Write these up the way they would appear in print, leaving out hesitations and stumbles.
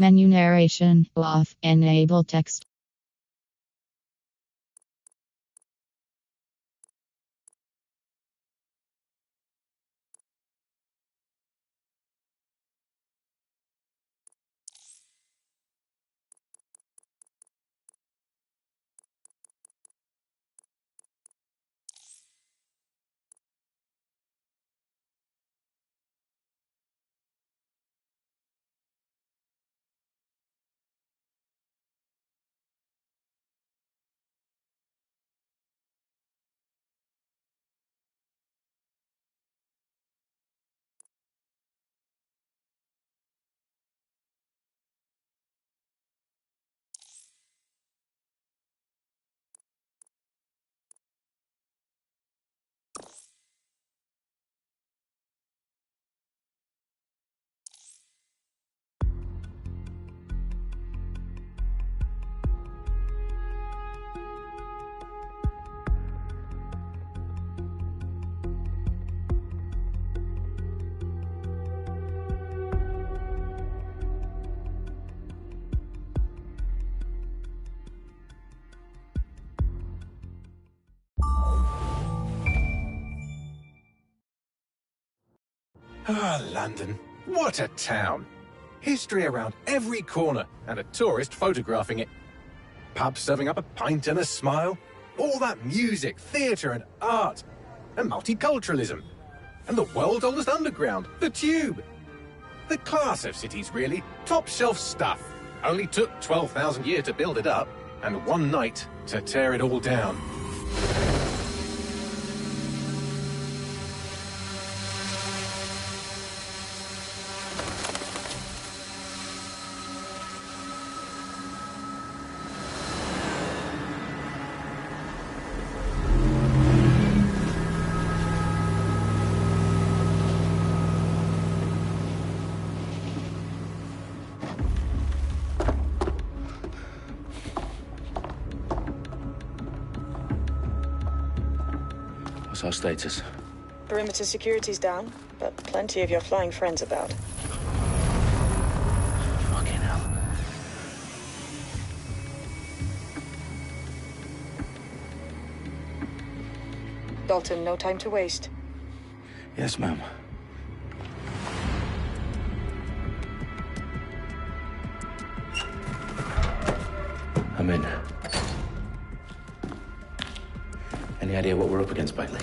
Menu narration off. Enable text. Ah, London. What a town. History around every corner, and a tourist photographing it. Pubs serving up a pint and a smile. All that music, theatre and art. And multiculturalism. And the world's oldest underground, the Tube. The class of cities, really. Top shelf stuff. Only took 12,000 years to build it up, and one night to tear it all down. What's our status? Perimeter security's down, but plenty of your flying friends about. Fucking hell. Dalton, no time to waste. Yes, ma'am. I'm in. Any idea what we're up against, Bagley?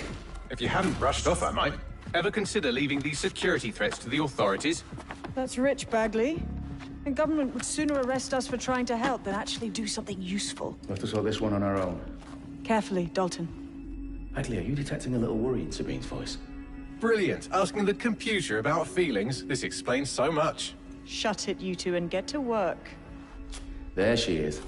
If you hadn't brushed off, I might. Ever consider leaving these security threats to the authorities? That's rich, Bagley. The government would sooner arrest us for trying to help than actually do something useful. We'll have to sort this one on our own. Carefully, Dalton. Bagley, are you detecting a little worry in Sabine's voice? Brilliant. Asking the computer about feelings. This explains so much. Shut it, you two, and get to work. There she is.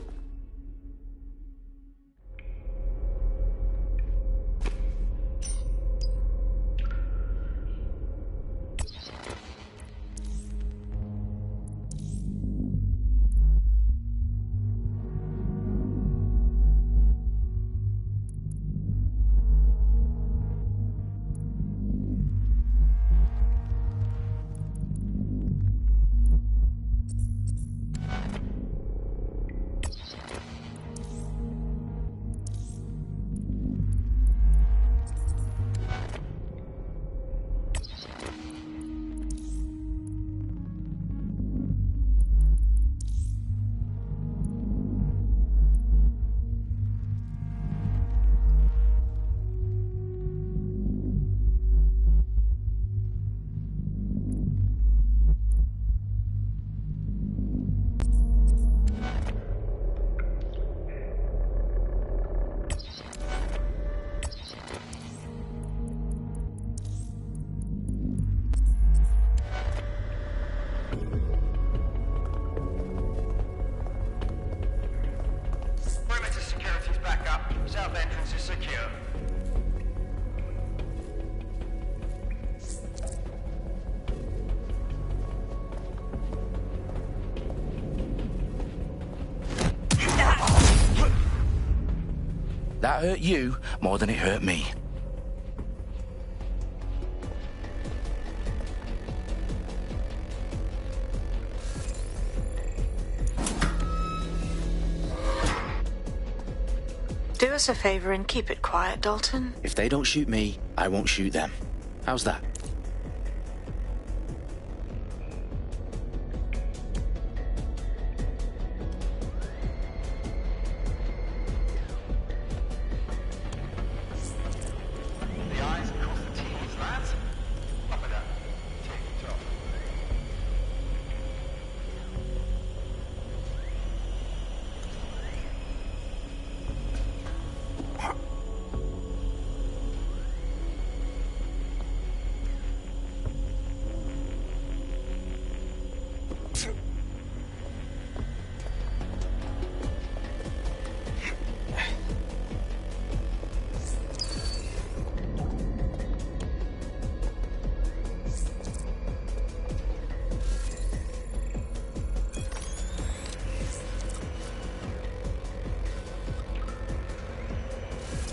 South entrance is secure. That hurt you more than it hurt me. us a favor and keep it quiet, Dalton. If they don't shoot me, I won't shoot them. How's that? The eyes across the T's, lads. Up and down. Tick tock.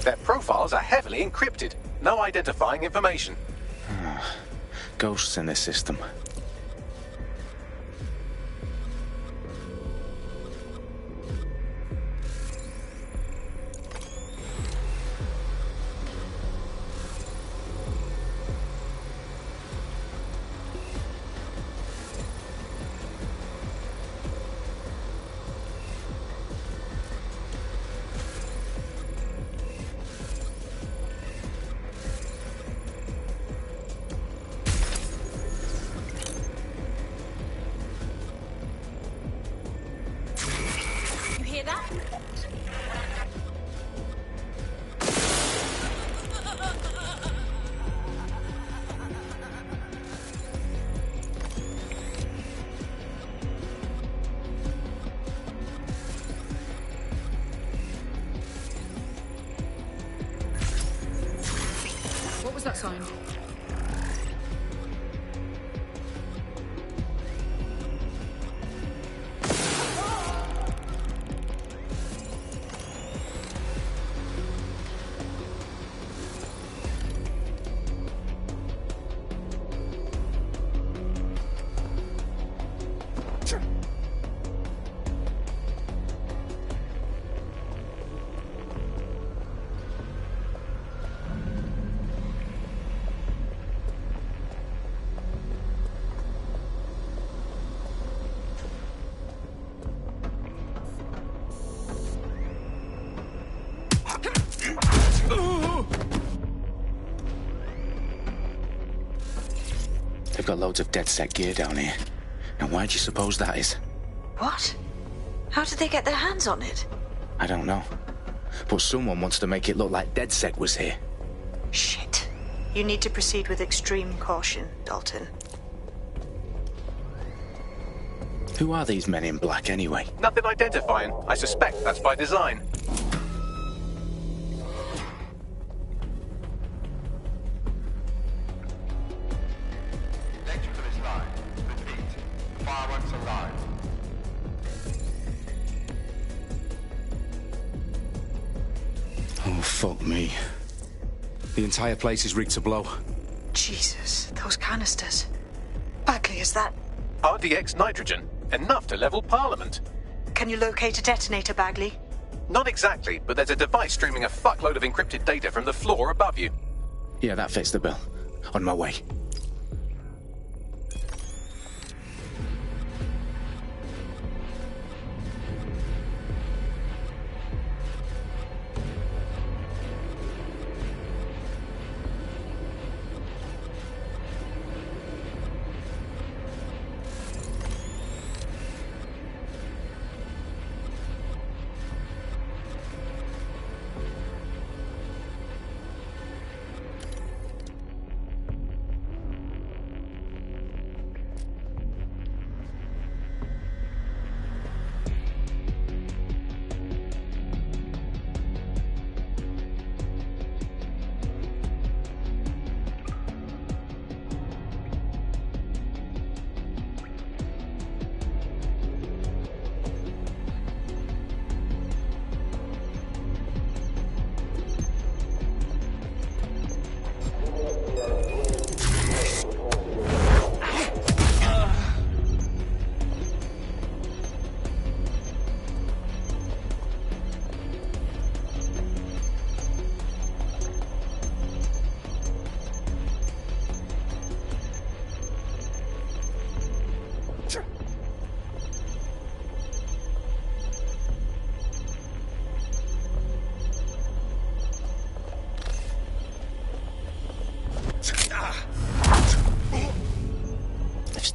Their profiles are heavily encrypted. No identifying information. Ghosts in this system. You hear that? What was that sign? They've got loads of DedSec gear down here. Now why do you suppose that is? What? How did they get their hands on it? I don't know. But someone wants to make it look like DedSec was here. Shit. You need to proceed with extreme caution, Dalton. Who are these men in black anyway? Nothing identifying. I suspect that's by design. Electrical is live. Repeat. Fireworks are live. Oh, fuck me. The entire place is rigged to blow. Jesus, those canisters. Bagley, is that... RDX nitrogen. Enough to level Parliament. Can you locate a detonator, Bagley? Not exactly, but there's a device streaming a fuckload of encrypted data from the floor above you. Yeah, that fits the bill. On my way.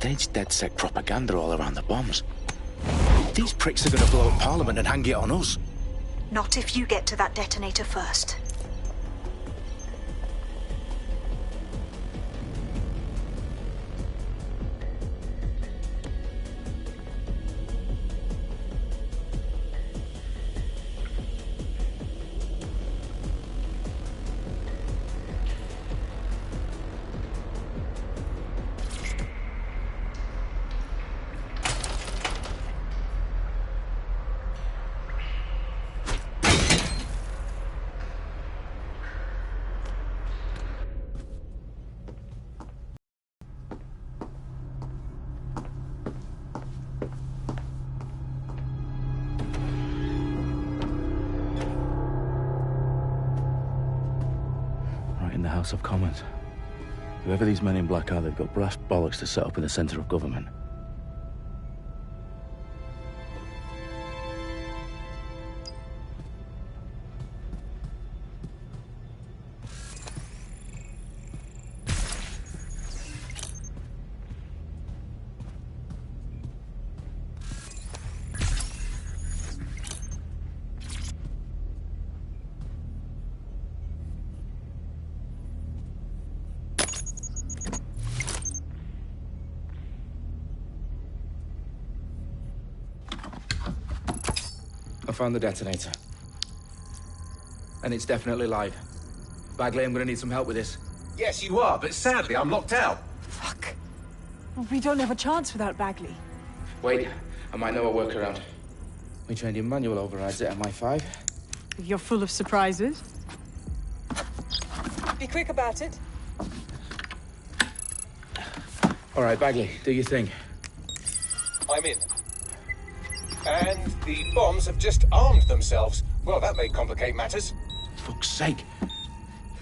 staged DedSec propaganda all around the bombs. These pricks are gonna blow up Parliament and hang it on us. Not if you get to that detonator first. Right in the House of Commons. Whoever these men in black are, they've got brass bollocks to set up in the centre of government. I found the detonator. And it's definitely live. Bagley, I'm gonna need some help with this. Yes, you are, but sadly I'm locked out. Fuck. We don't have a chance without Bagley. Wait, I might know a workaround. We trained in manual overrides at MI5. You're full of surprises. Be quick about it. All right, Bagley, do your thing. I'm in. And the bombs have just armed themselves. Well, that may complicate matters. Fuck's sake.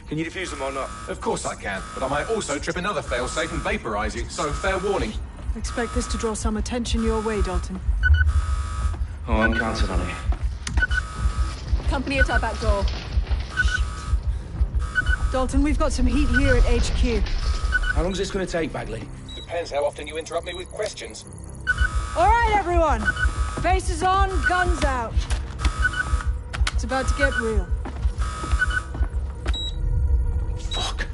Can you defuse them or not? Of course I can, but I might also trip another failsafe and vaporize you, so fair warning. Expect this to draw some attention your way, Dalton. Oh, I'm counting on it. Company at our back door. Dalton, we've got some heat here at HQ. How long's this gonna take, Bagley? Depends how often you interrupt me with questions. All right, everyone. Faces on, guns out. It's about to get real. Fuck.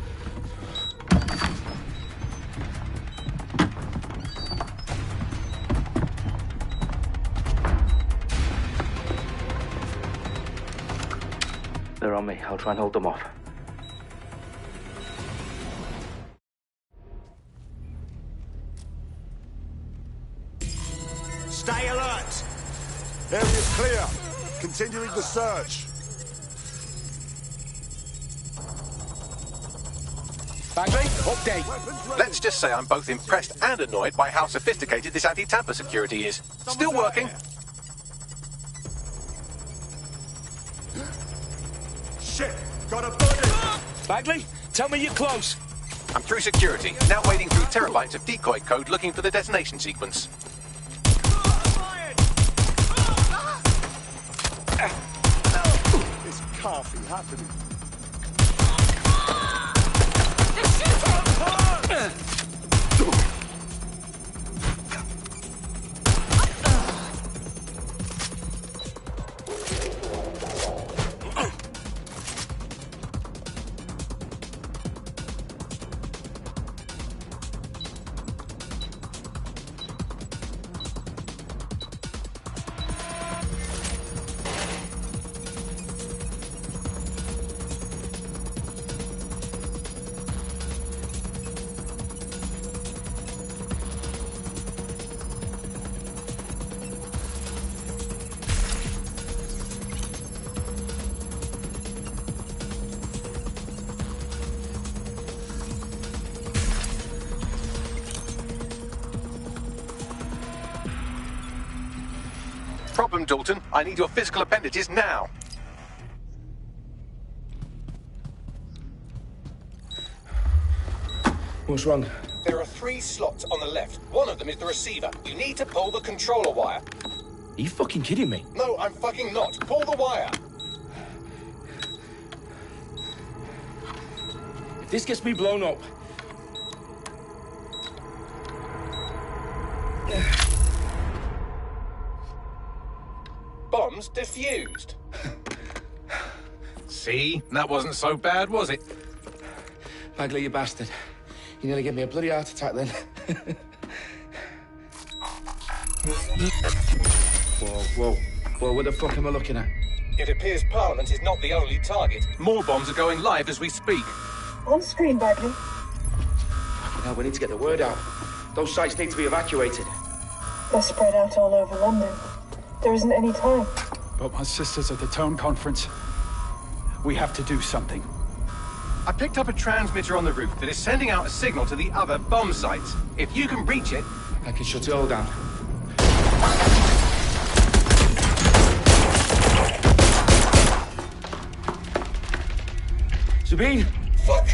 They're on me. I'll try and hold them off. Stay alert! Area's clear. Continuing the search. Bagley, update. Let's just say I'm both impressed and annoyed by how sophisticated this anti-tamper security is. Still working. Shit! Got a body! Bagley, tell me you're close. I'm through security, now wading through terabytes of decoy code looking for the detonation sequence. This can't be happening. Problem, Dalton. I need your physical appendages now. What's wrong? There are 3 slots on the left. One of them is the receiver. You need to pull the controller wire. Are you fucking kidding me? No, I'm fucking not. Pull the wire. If this gets me blown up... Defused. See? That wasn't so bad, was it? Bagley, you bastard. You nearly gave me a bloody heart attack then. Whoa. What the fuck am I looking at? It appears Parliament is not the only target. More bombs are going live as we speak. On screen, Bagley. Now we need to get the word out. Those sites need to be evacuated. They're spread out all over London. There isn't any time. But my sister's at the town conference. We have to do something. I picked up a transmitter on the roof that is sending out a signal to the other bomb sites. If you can reach it... I can shut it all down. Sabine! Fuck!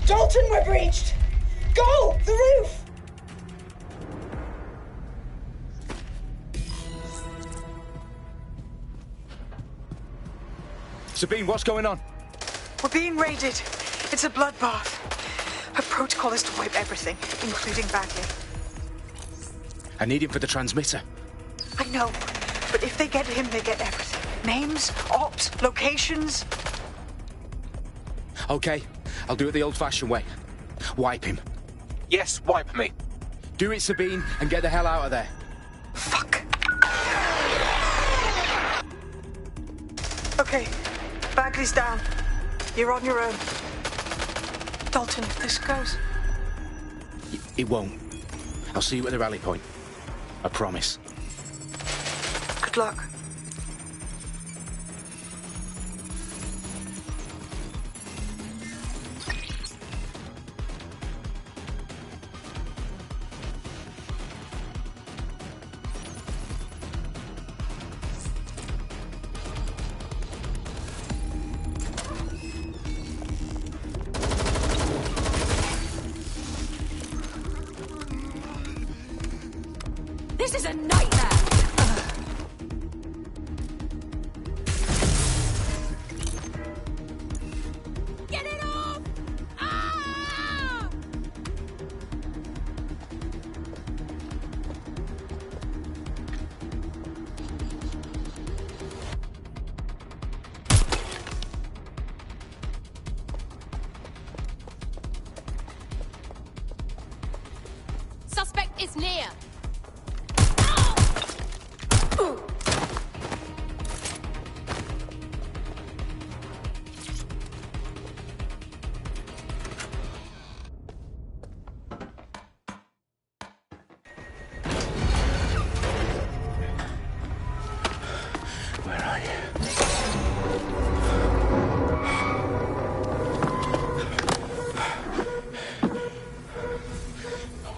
Dalton, we're breached! Go! The roof! Sabine, what's going on? We're being raided. It's a bloodbath. Her protocol is to wipe everything, including Bagley. I need him for the transmitter. I know, but if they get him, they get everything. Names, ops, locations. Okay, I'll do it the old-fashioned way. Wipe him. Yes, wipe me. Do it, Sabine, and get the hell out of there. Fuck. Okay, Bagley's down. You're on your own. Dalton, if this goes... It won't. I'll see you at the rally point. I promise. Good luck. This is a nightmare! Get it off! Ah! Suspect is near.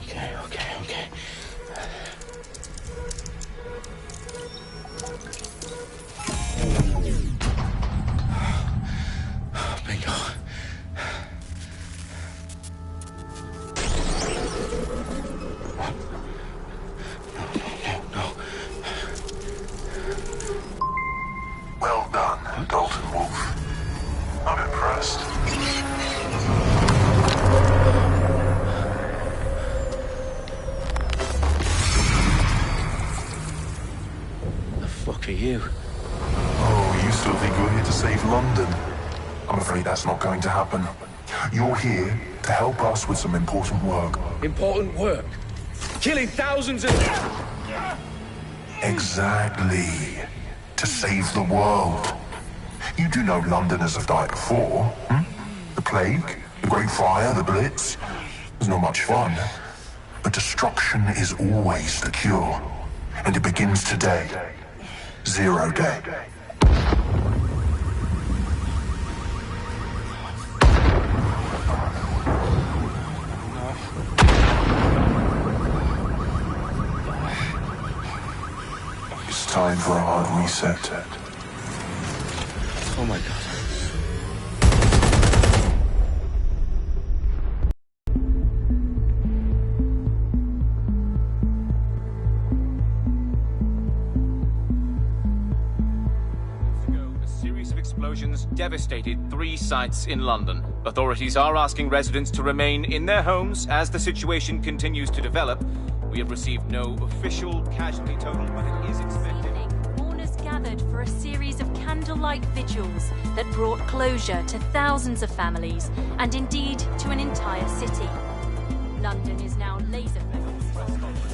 Okay. Bingo. No. Well done, Dalton Wolf. I'm impressed. The fuck are you? Oh, you still think you're here to save London? I'm afraid that's not going to happen. You're here to help us with some important work. Important work? Killing thousands of... Exactly. To save the world. You do know Londoners have died before, hmm? The Plague, the Great Fire, the Blitz. It's not much fun. But destruction is always the cure. And it begins today. 0 day. It's time for a hard reset. Oh my God. Explosions devastated 3 sites in London. Authorities are asking residents to remain in their homes as the situation continues to develop. We have received no official casualty total, but it is expected. Mourners gathered for a a series of candlelight vigils that brought closure to thousands of families, and indeed to an entire city. London is now laser-focused.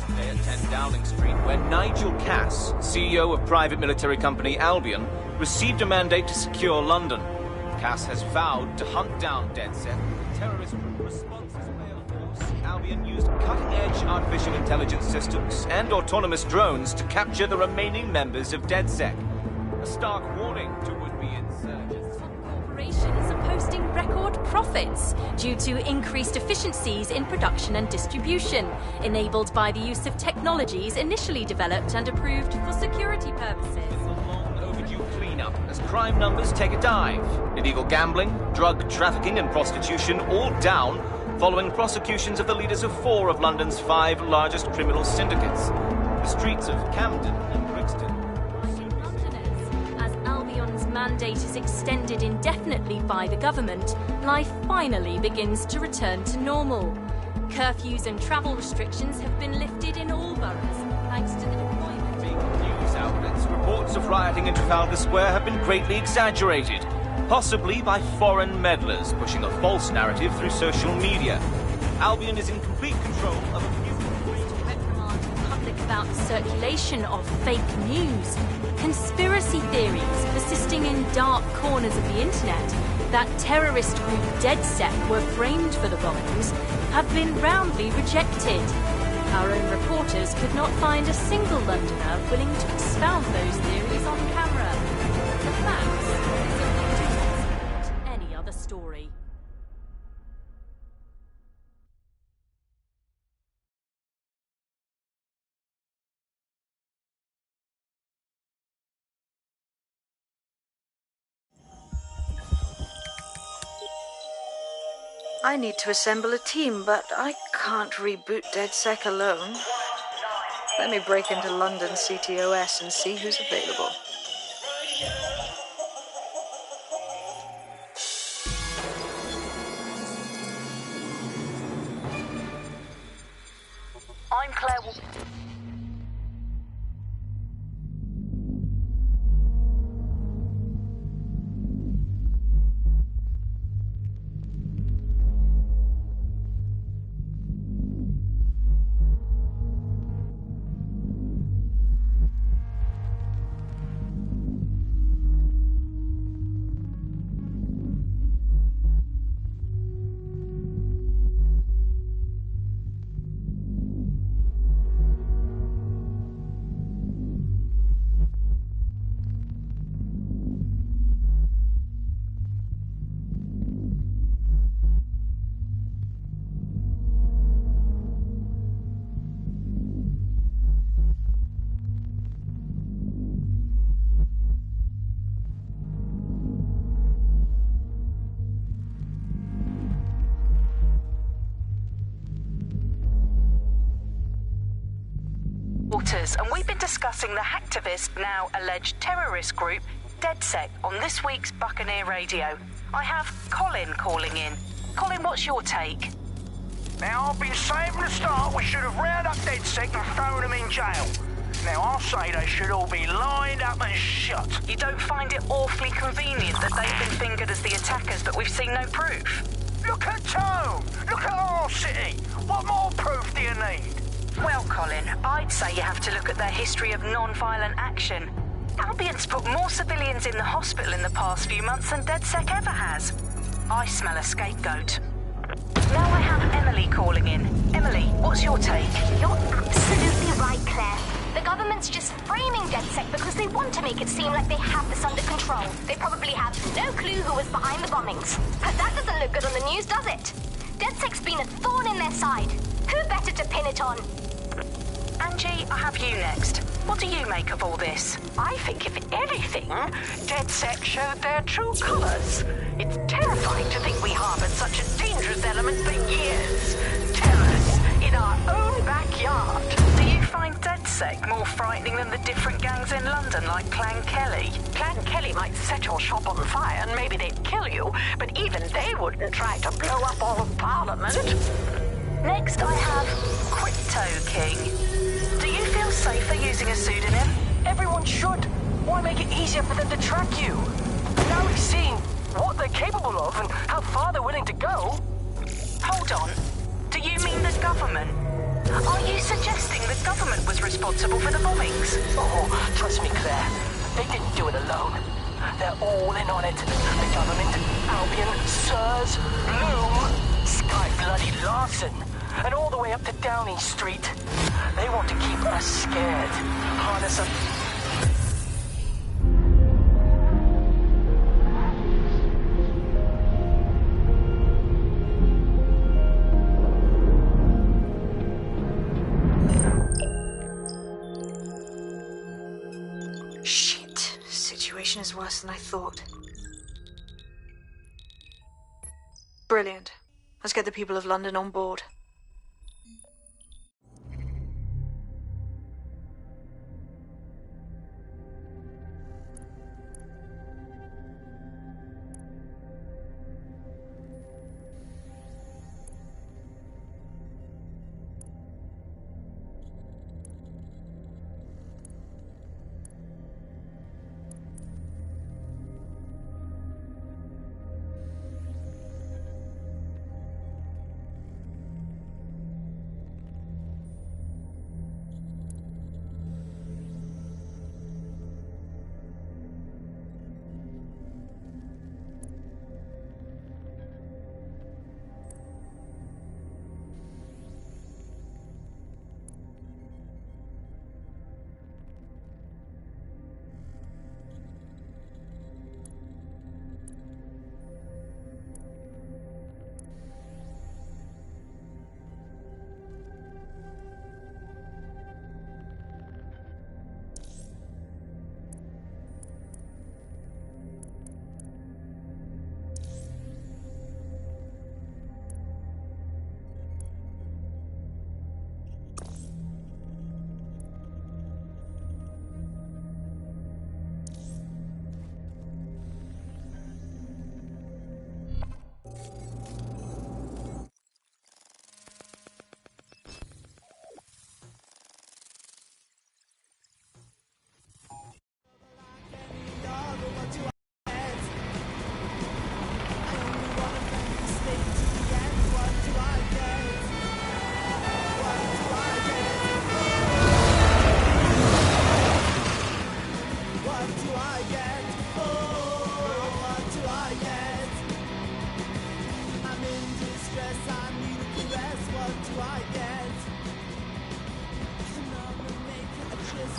Today at 10 Downing Street, where Nigel Cass, CEO of private military company Albion, received a mandate to secure London. Cass has vowed to hunt down DedSec. Terrorist responses Albion used cutting-edge artificial intelligence systems and autonomous drones to capture the remaining members of DedSec. A stark warning to would-be insurgents. Corporations are posting record profits due to increased efficiencies in production and distribution, enabled by the use of technologies initially developed and approved for security purposes. Cleanup as crime numbers take a dive. Illegal gambling, drug trafficking and prostitution all down following prosecutions of the leaders of 4 of London's 5 largest criminal syndicates. The streets of Camden and Brixton. As Albion's mandate is extended indefinitely by the government, life finally begins to return to normal. Curfews and travel restrictions have been lifted in all boroughs, thanks to the deployment. News outlets, reports of rioting in Trafalgar Square have been greatly exaggerated, possibly by foreign meddlers pushing a false narrative through social media. Albion is in complete control of a few reprimand the public about the circulation of fake news. Conspiracy theories persisting in dark corners of the internet that terrorist group DedSec were framed for the bombings have been roundly rejected. Our own reporters could not find a single Londoner willing to expound those theories on camera. The facts are any other story. I need to assemble a team, but I can't reboot DedSec alone. Let me break into London CTOS and see who's available. I'm Claire. And we've been discussing the hacktivist, now alleged terrorist group, DedSec, on this week's Buccaneer Radio. I have Colin calling in. Colin, what's your take? Now, I've been saying from the start we should have rounded up DedSec and thrown them in jail. Now, I'll say they should all be lined up and shot. You don't find it awfully convenient that they've been fingered as the attackers, but we've seen no proof? Look at Tone! Look at our city! What more proof do you need? Well, Colin, I'd say you have to look at their history of non-violent action. Albion's put more civilians in the hospital in the past few months than DedSec ever has. I smell a scapegoat. Now I have Emily calling in. Emily, what's your take? You're absolutely right, Claire. The government's just framing DedSec because they want to make it seem like they have this under control. They probably have no clue who was behind the bombings. But that doesn't look good on the news, does it? DedSec's been a thorn in their side. Who better to pin it on? Angie, I have you next. What do you make of all this? I think, if anything, DedSec showed their true colours. It's terrifying to think we harboured such a dangerous element for years. Terrorists in our own backyard. Do you find DedSec more frightening than the different gangs in London, like Clan Kelly? Clan Kelly might set your shop on fire and maybe they'd kill you, but even they wouldn't try to blow up all of Parliament. Next, I have Crypto King. Do you feel safer using a pseudonym? Everyone should. Why make it easier for them to track you? Now we've seen what they're capable of and how far they're willing to go. Hold on. Do you mean the government? Are you suggesting the government was responsible for the bombings? Oh, trust me, Claire. They didn't do it alone. They're all in on it. The government, Albion, Sirs, Bloom, Sky Bloody Larson, and all the way up to Downing Street. They want to keep us scared. Harness up. Shit. Situation is worse than I thought. Brilliant. Let's get the people of London on board.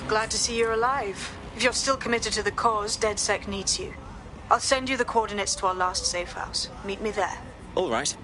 Glad to see you're alive. If you're still committed to the cause, DedSec needs you. I'll send you the coordinates to our last safe house. Meet me there. All right.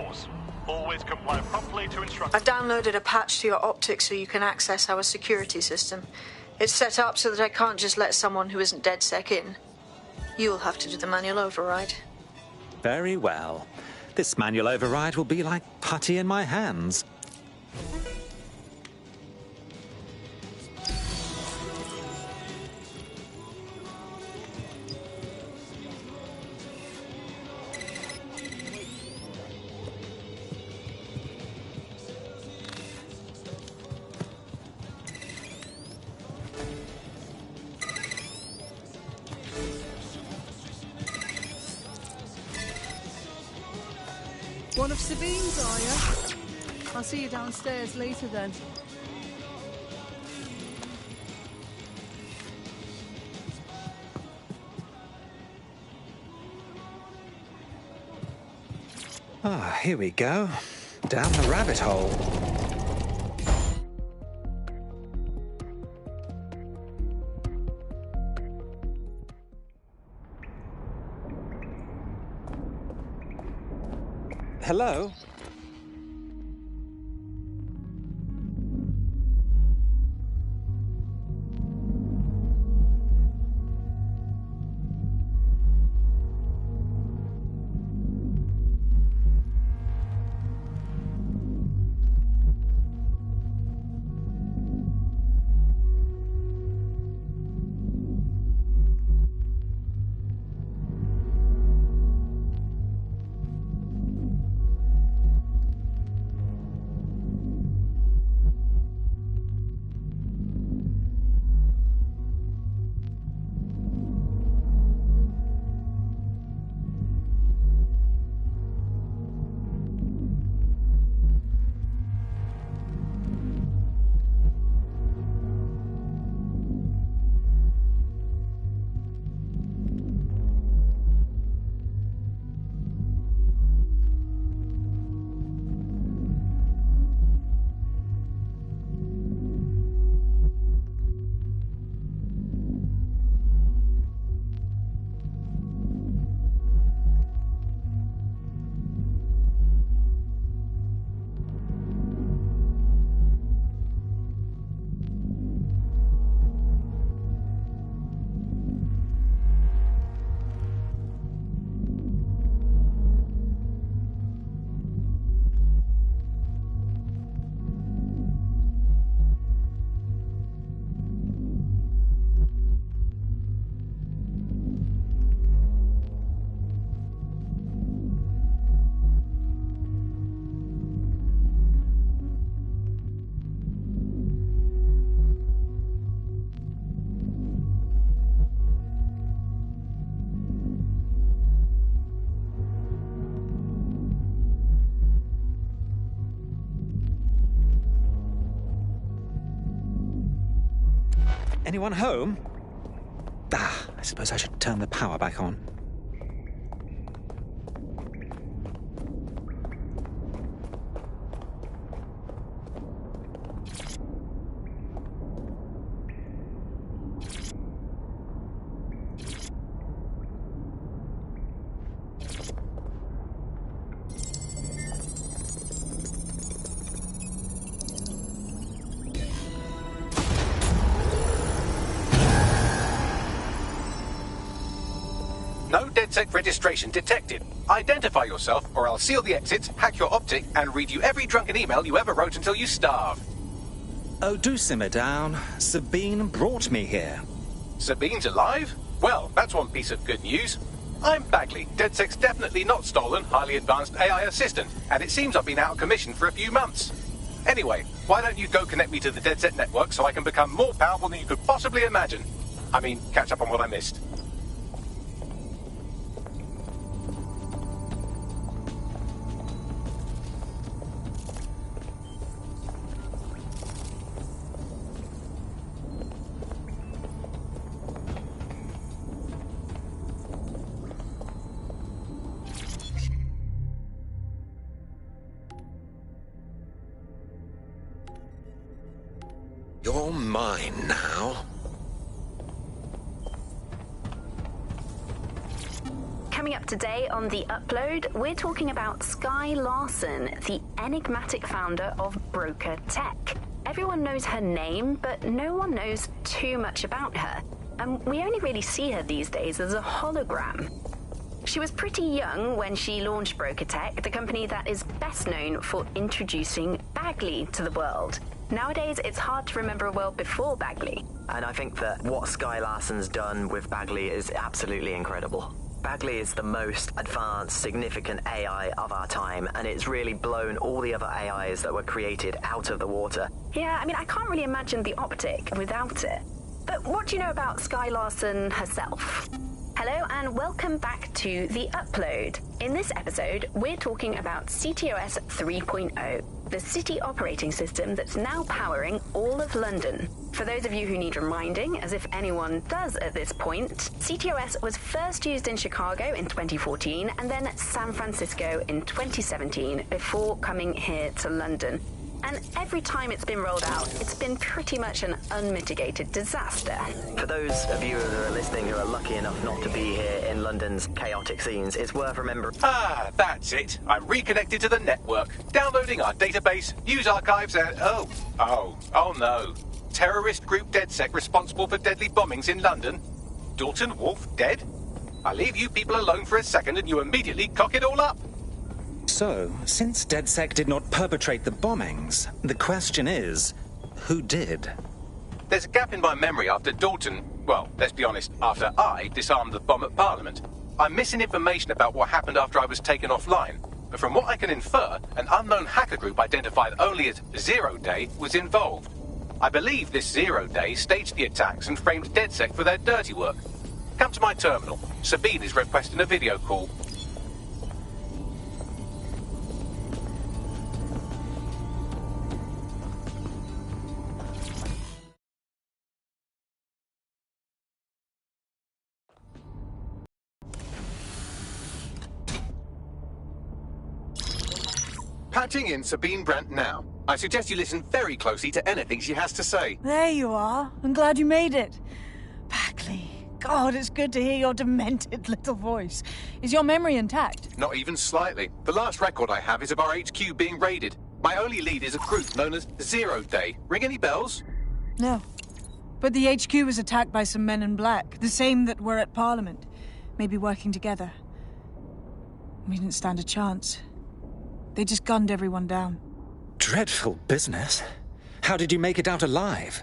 force. Always comply promptly to instructions. I've downloaded a patch to your optics so you can access our security system. It's set up so that I can't just let someone who isn't DedSec in. You'll have to do the manual override. Very well. This manual override will be like putty in my hands. One of Sabine's, are you? I'll see you downstairs later then. Ah, here we go. Down the rabbit hole. Hello? Anyone home? Ah, I suppose I should turn the power back on. No DedSec registration detected. Identify yourself, or I'll seal the exits, hack your optic, and read you every drunken email you ever wrote until you starve. Oh, do simmer down. Sabine brought me here. Sabine's alive? Well, that's one piece of good news. I'm Bagley, DedSec's definitely not stolen, highly advanced AI assistant, and it seems I've been out of commission for a few months. Anyway, why don't you go connect me to the DedSec network so I can become more powerful than you could possibly imagine? I mean, catch up on what I missed. You're mine now. Coming up today on The Upload, we're talking about Skye Larson, the enigmatic founder of Broker Tech. Everyone knows her name, but no one knows too much about her. And we only really see her these days as a hologram. She was pretty young when she launched Broker Tech, the company that is best known for introducing Bagley to the world. Nowadays, it's hard to remember a world before Bagley. And I think that what Skye Larson's done with Bagley is absolutely incredible. Bagley is the most advanced, significant AI of our time, and it's really blown all the other AIs that were created out of the water. Yeah, I can't really imagine the optic without it. But what do you know about Skye Larson herself? Hello and welcome back to The Upload. In this episode, we're talking about CTOS 3.0, the city operating system that's now powering all of London. For those of you who need reminding, as if anyone does at this point, CTOS was first used in Chicago in 2014 and then San Francisco in 2017 before coming here to London. And every time it's been rolled out, it's been pretty much an unmitigated disaster. For those of you who are listening who are lucky enough not to be here in London's chaotic scenes, it's worth remembering... Ah, that's it. I'm reconnected to the network, downloading our database, news archives, and... Oh no. Terrorist group DedSec responsible for deadly bombings in London? Dalton Wolf dead? I leave you people alone for a second and you immediately cock it all up. So, since DedSec did not perpetrate the bombings, the question is, who did? There's a gap in my memory after Dalton, well, let's be honest, after I disarmed the bomb at Parliament. I'm missing information about what happened after I was taken offline, but from what I can infer, an unknown hacker group identified only as Zero Day was involved. I believe this Zero Day staged the attacks and framed DedSec for their dirty work. Come to my terminal. Sabine is requesting a video call. Patching in Sabine Brandt now. I suggest you listen very closely to anything she has to say. There you are. I'm glad you made it. Bagley. God, it's good to hear your demented little voice. Is your memory intact? Not even slightly. The last record I have is of our HQ being raided. My only lead is a group known as Zero Day. Ring any bells? No. But the HQ was attacked by some men in black, the same that were at Parliament. Maybe working together. We didn't stand a chance. They just gunned everyone down. Dreadful business. How did you make it out alive?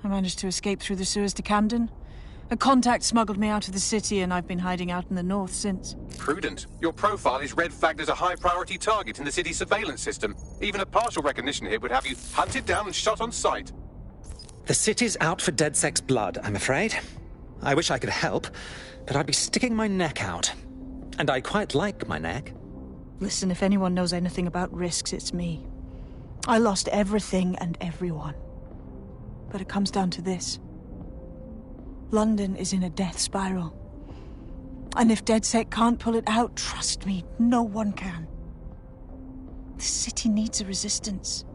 I managed to escape through the sewers to Camden. A contact smuggled me out of the city and I've been hiding out in the north since. Prudent. Your profile is red flagged as a high-priority target in the city's surveillance system. Even a partial recognition here would have you hunted down and shot on sight. The city's out for DedSec's blood, I'm afraid. I wish I could help, but I'd be sticking my neck out. And I quite like my neck. Listen, if anyone knows anything about risks, it's me. I lost everything and everyone. But it comes down to this. London is in a death spiral. And if DedSec can't pull it out, trust me, no one can. The city needs a resistance.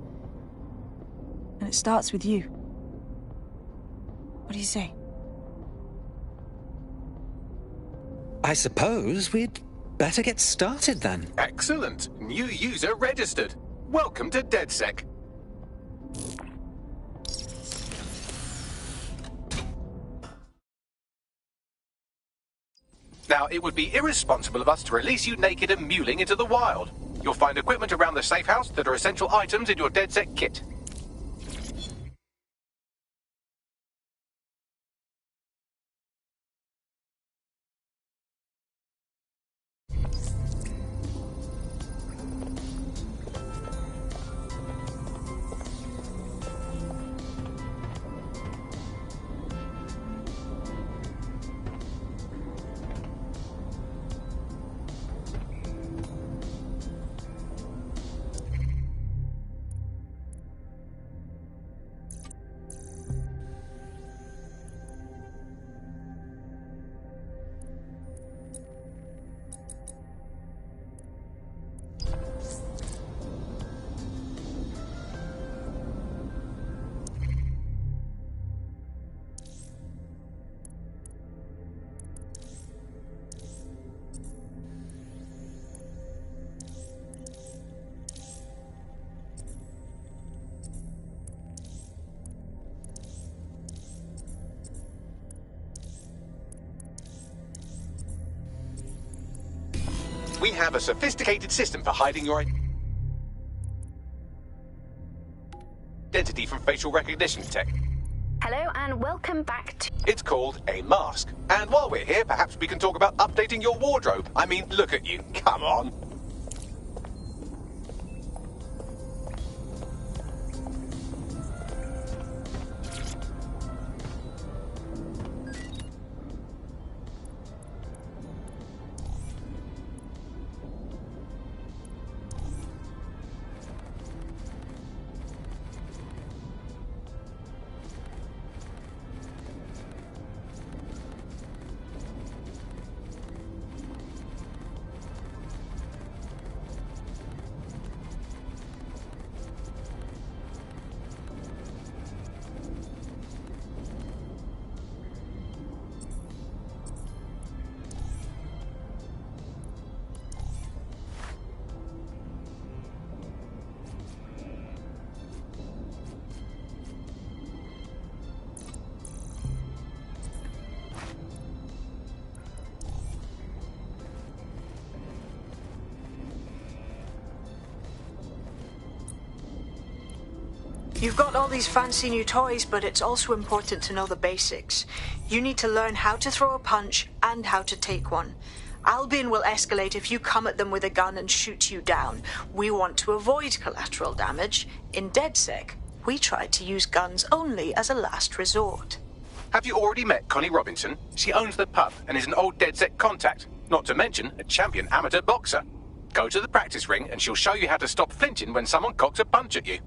And it starts with you. What do you say? I suppose we'd better get started then. Excellent. New user registered. Welcome to DedSec. Now, it would be irresponsible of us to release you naked and mewling into the wild. You'll find equipment around the safe house that are essential items in your DedSec kit. We have a sophisticated system for hiding your identity from facial recognition tech. Hello and welcome back to... It's called a mask. And while we're here, perhaps we can talk about updating your wardrobe. I mean, look at you. Come on. You've got all these fancy new toys, but it's also important to know the basics. You need to learn how to throw a punch and how to take one. Albion will escalate if you come at them with a gun and shoot you down. We want to avoid collateral damage. In DedSec, we tried to use guns only as a last resort. Have you already met Connie Robinson? She owns the pub and is an old DedSec contact, not to mention a champion amateur boxer. Go to the practice ring and she'll show you how to stop flinching when someone cocks a punch at you.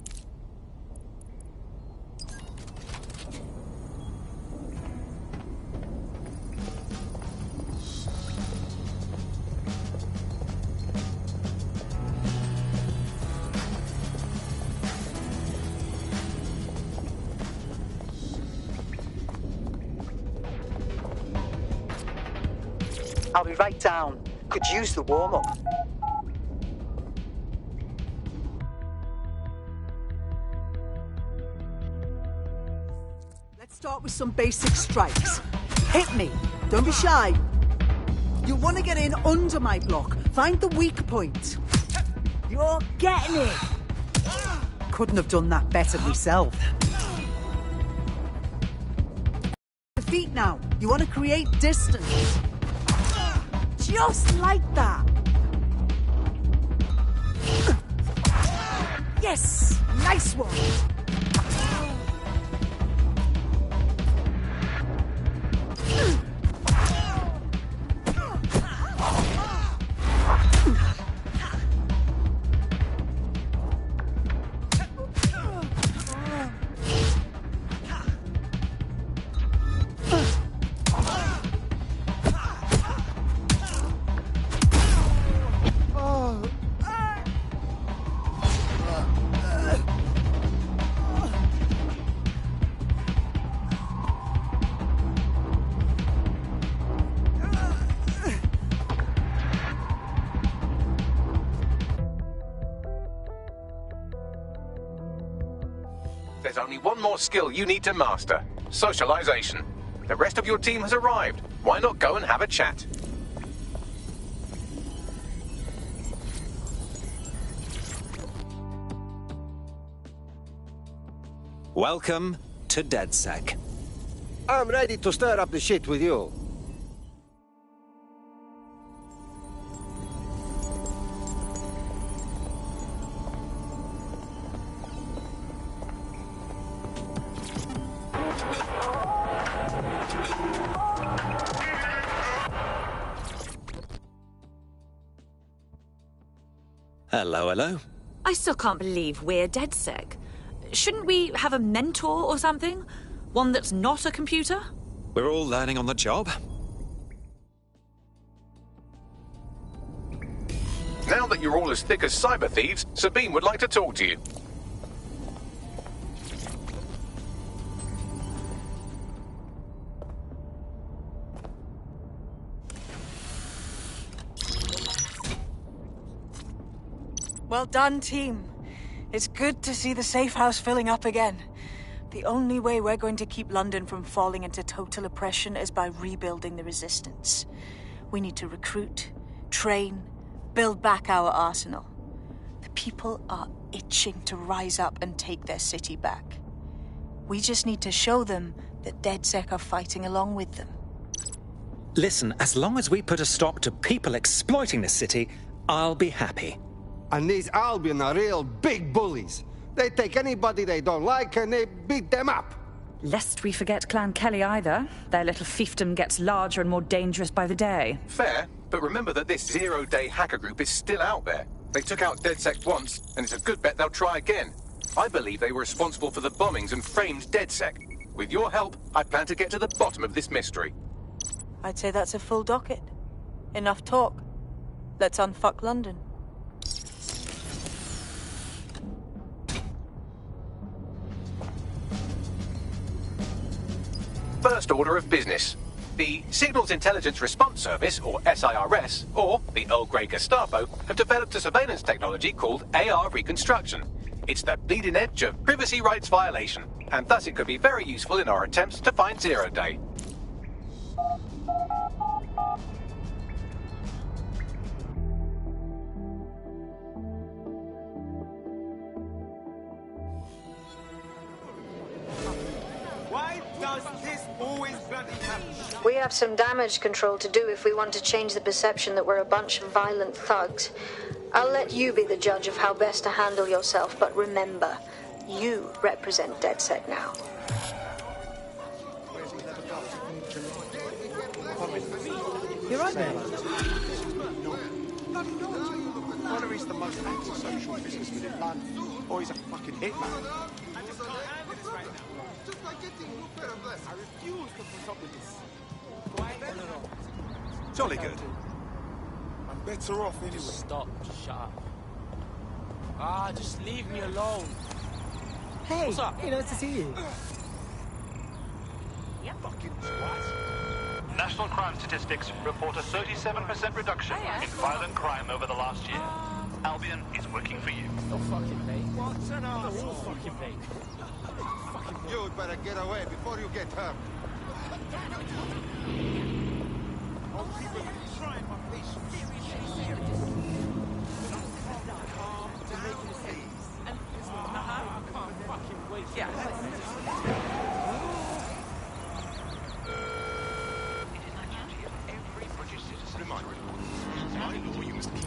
I'll be right down. Could use the warm-up. Let's start with some basic strikes. Hit me. Don't be shy. You want to get in under my block. Find the weak point. You're getting it. Couldn't have done that better myself. The feet now. You want to create distance. Just like that. Yes! Nice one! There's only one more skill you need to master. Socialization. The rest of your team has arrived. Why not go and have a chat? Welcome to DedSec. I'm ready to stir up the shit with you. Hello, hello. I still can't believe we're DedSec. Shouldn't we have a mentor or something? One that's not a computer? We're all learning on the job. Now that you're all as thick as cyber thieves, Sabine would like to talk to you. Well done, team. It's good to see the safe house filling up again. The only way we're going to keep London from falling into total oppression is by rebuilding the resistance. We need to recruit, train, build back our arsenal. The people are itching to rise up and take their city back. We just need to show them that DedSec are fighting along with them. Listen, as long as we put a stop to people exploiting the city, I'll be happy. And these Albion are real big bullies. They take anybody they don't like and they beat them up. Lest we forget Clan Kelly either. Their little fiefdom gets larger and more dangerous by the day. Fair, but remember that this zero-day hacker group is still out there. They took out DedSec once, and it's a good bet they'll try again. I believe they were responsible for the bombings and framed DedSec. With your help, I plan to get to the bottom of this mystery. I'd say that's a full docket. Enough talk. Let's unfuck London. First order of business. The Signals Intelligence Response Service, or SIRS, or the Earl Grey Gestapo, have developed a surveillance technology called AR Reconstruction. It's the bleeding edge of privacy rights violation, and thus it could be very useful in our attempts to find Zero Day. Why does this always bloody happen? We have some damage control to do if we want to change the perception that we're a bunch of violent thugs. I'll let you be the judge of how best to handle yourself, but remember, you represent DedSec now. You're right there. Whether he's the most antisocial businessman in London, or he's a fucking hitman. I refuse to put up with this. Jolly good. I'm better off anyway. Stop. Shut up. Ah, just leave me alone. Hey, what's up? Hey, nice to see you. Fucking twat. National crime statistics report a 37% reduction in violent crime over the last year. Albion is working for you. No fucking mate. What's an ass? No fucking mate. You'd better get away before you get hurt. Oh, people are trying my patience. Calm to making a scene. And I can't fucking wait. Every British citizen. Remind me. By law, you must keep.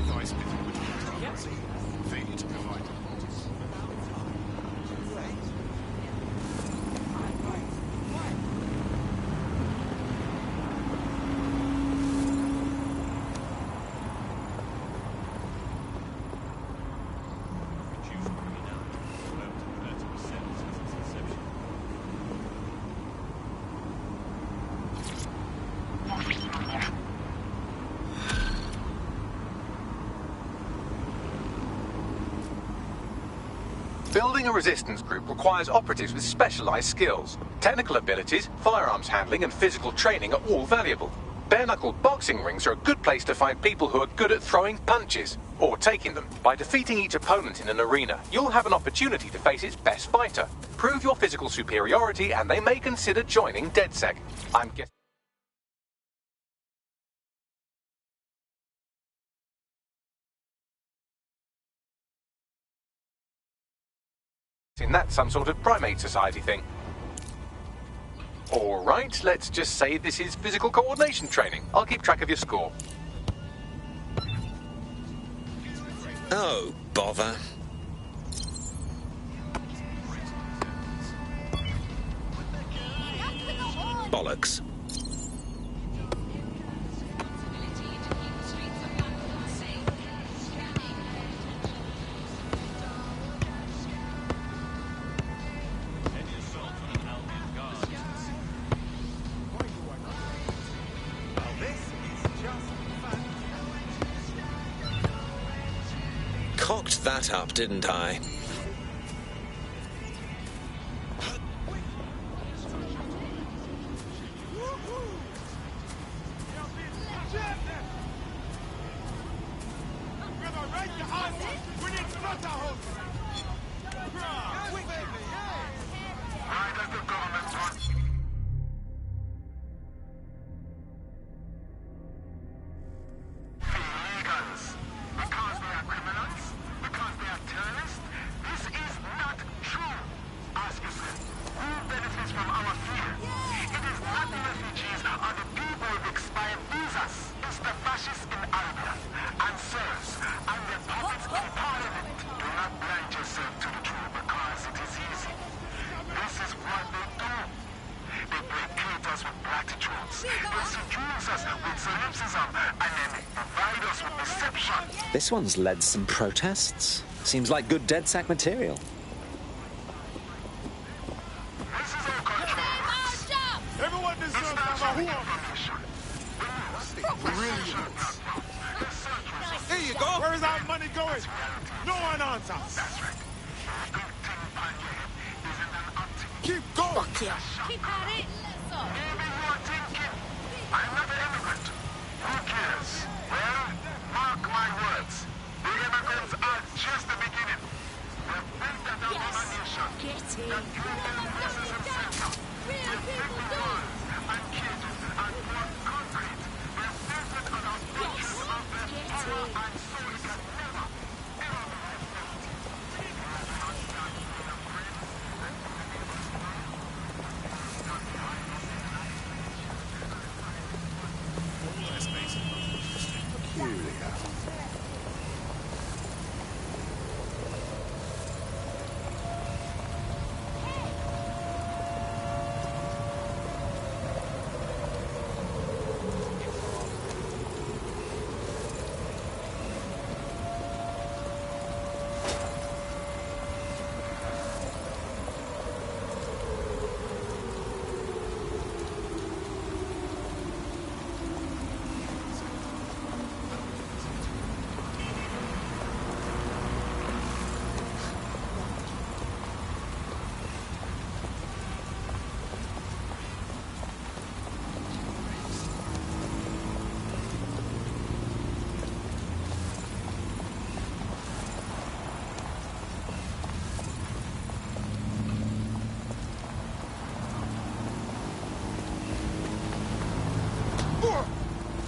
Nice bit of wood. Failure to provide. Building a resistance group requires operatives with specialized skills. Technical abilities, firearms handling, and physical training are all valuable. Bare-knuckled boxing rings are a good place to find people who are good at throwing punches, or taking them. By defeating each opponent in an arena, you'll have an opportunity to face its best fighter. Prove your physical superiority, and they may consider joining DedSec. I'm guessing that's some sort of primate society thing. All right, let's just say this is physical coordination training. I'll keep track of your score. Oh, bother. Bollocks. Cocked that up, didn't I? This one's led some protests. Seems like good DedSec material. Everyone deserves to have a There you go. Where is our money going? No one answers. Keep going. Fuck yeah. Keep at it. Maybe you are thinking, I'm not an immigrant. Who cares? Well, mark my words. The immigrants are just the beginning. The built that abomination. Get in. That created processing center. Real people do. And cages and poured concrete. They're built it on our pictures of the era and so it can never, ever be replaced.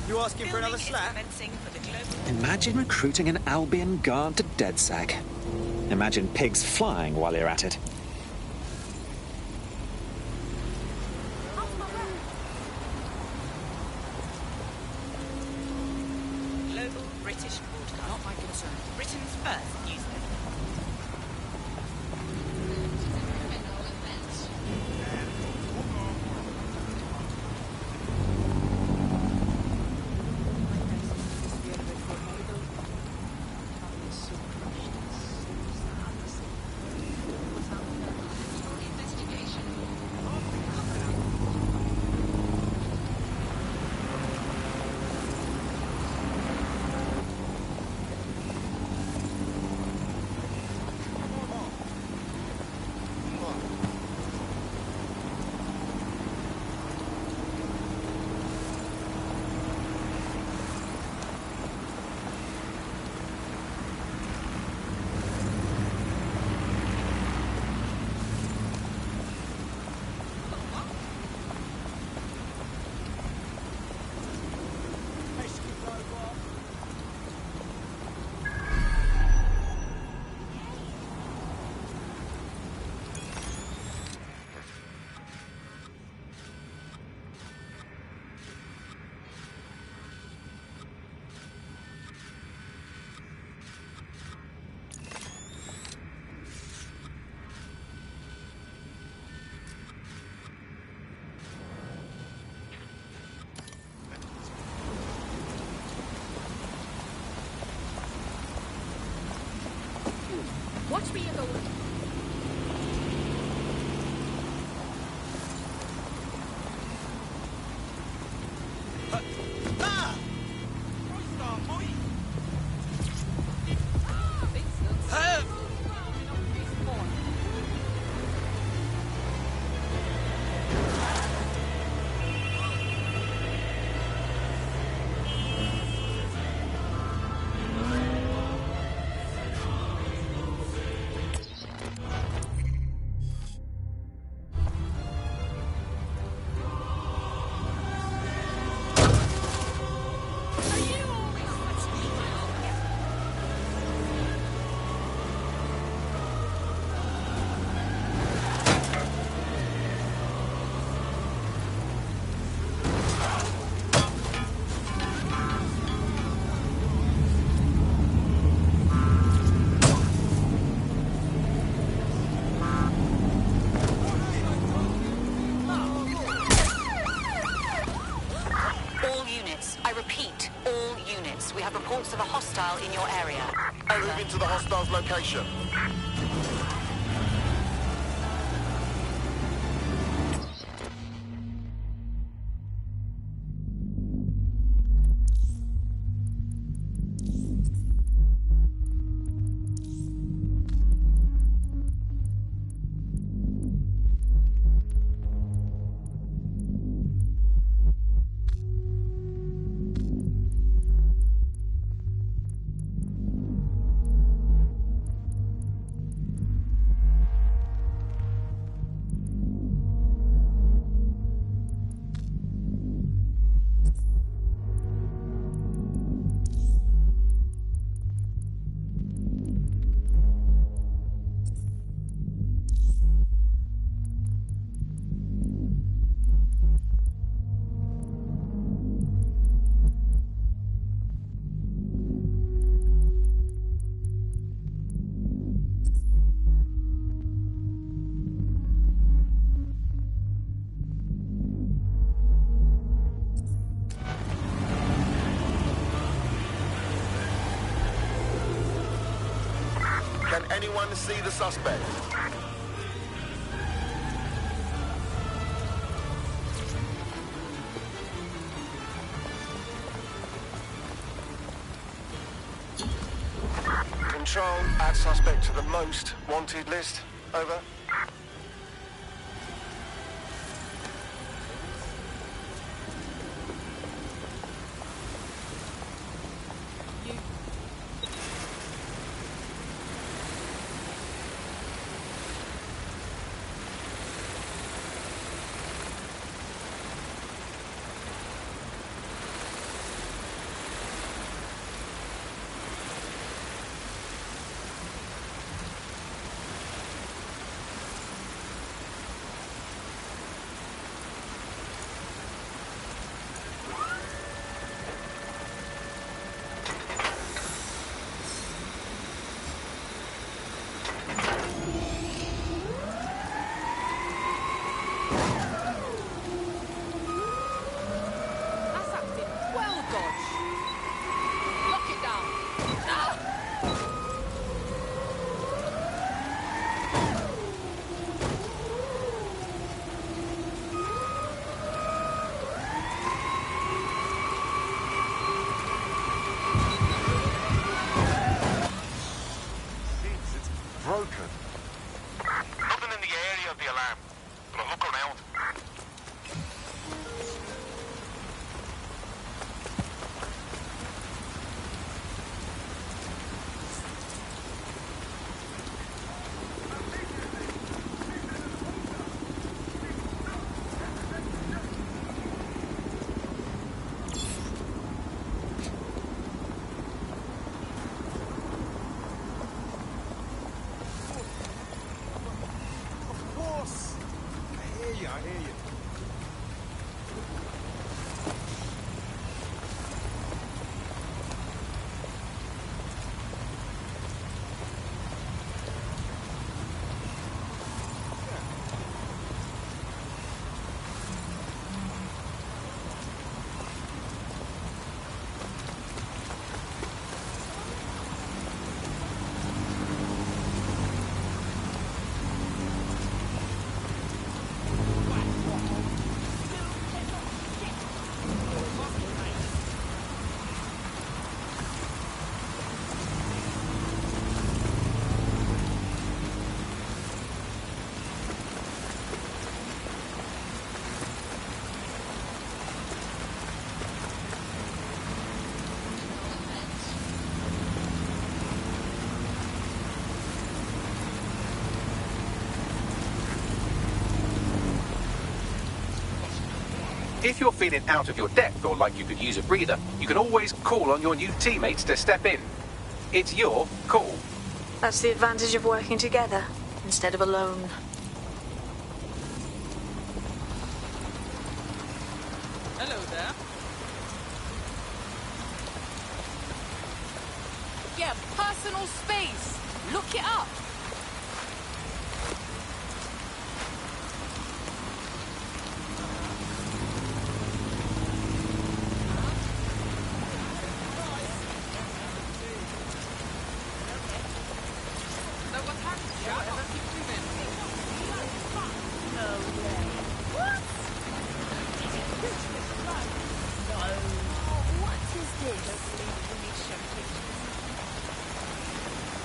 You asking for another slap? Imagine recruiting an Albion guard to DedSec. Imagine pigs flying while you're at it. Global British broadcast. Not my concern. Britain's first newspaper. Watch where you're going. 6, we have reports of a hostile in your area. Over. Move into the hostile's location. Can anyone see the suspect? Control, add suspect to the most wanted list. Over. Broken. Nothing in the area of the alarm, but I'll look around. I hear you. If you're feeling out of your depth or like you could use a breather, you can always call on your new teammates to step in. It's your call. That's the advantage of working together instead of alone. Hello there. Yeah, personal space. Look it up.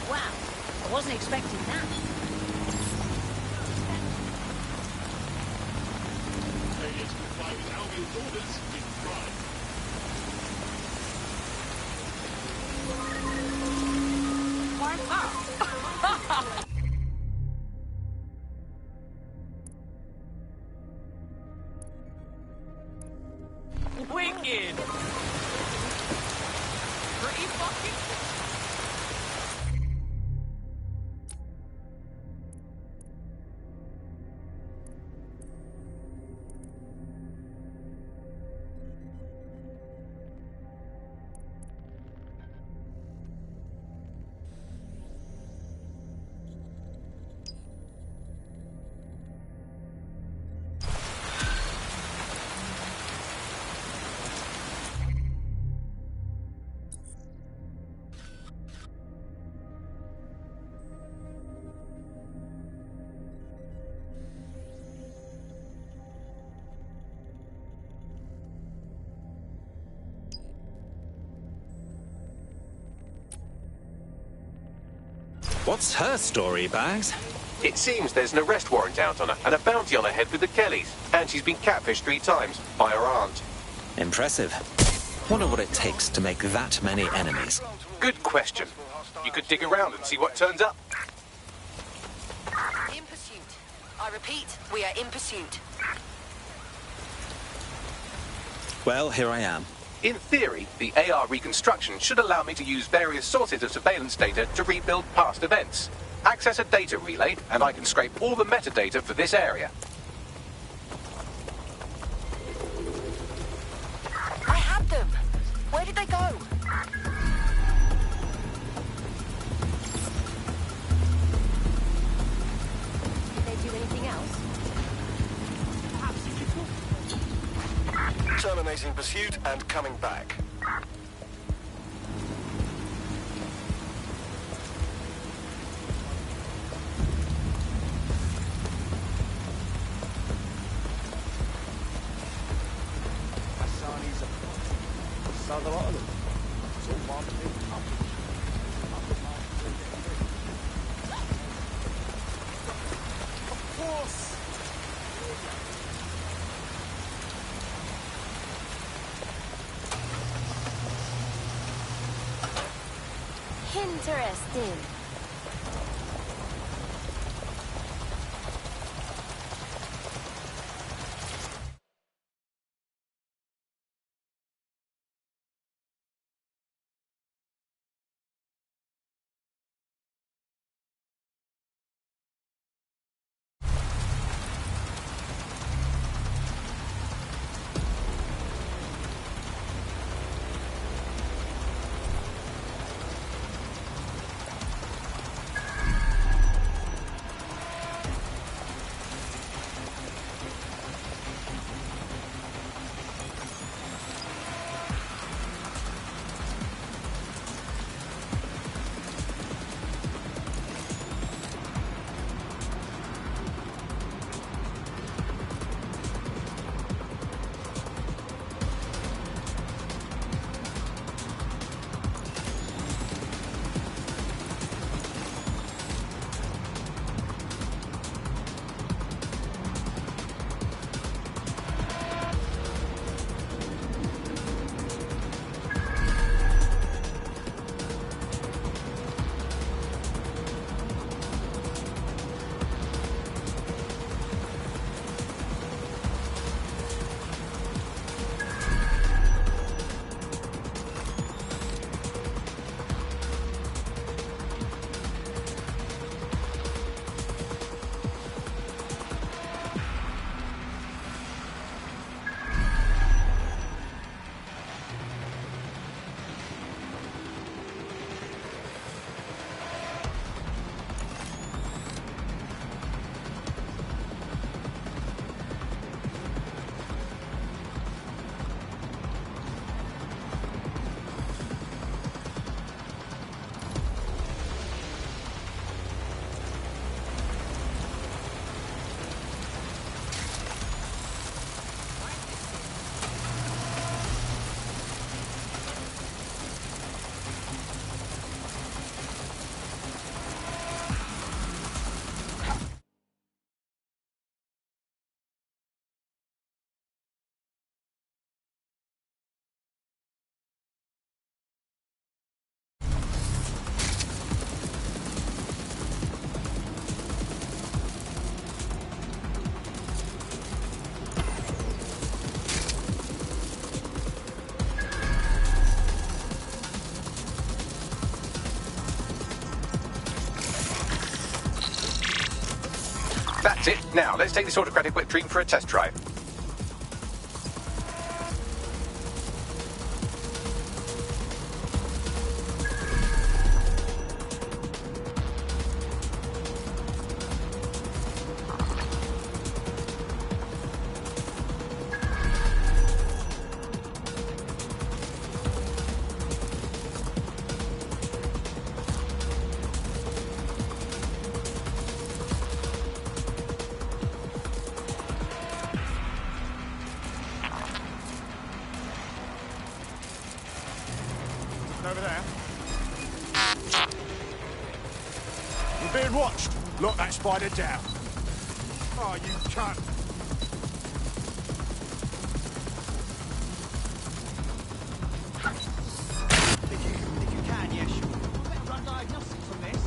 Wow, I wasn't expecting that. Failure to comply with Albion's orders is a crime. Wicked! Pretty fucking... What's her story, Bags? It seems there's an arrest warrant out on her and a bounty on her head with the Kellys. And she's been catfished 3 times by her aunt. Impressive. Wonder what it takes to make that many enemies. Good question. You could dig around and see what turns up. In pursuit. I repeat, we are in pursuit. Well, here I am. In theory, the AR reconstruction should allow me to use various sources of surveillance data to rebuild past events. Access a data relay, and I can scrape all the metadata for this area. I had them. Where did they go? Did they do anything else? Terminating pursuit and coming back. Sounds a lot of them. It's all marketing. Of course. Interesting. That's it. Now, let's take this autocratic wet dream for a test drive. Over there. You're being watched. Lock that spider down. Oh, you cunt. If you can, yes. Better run diagnostics from this.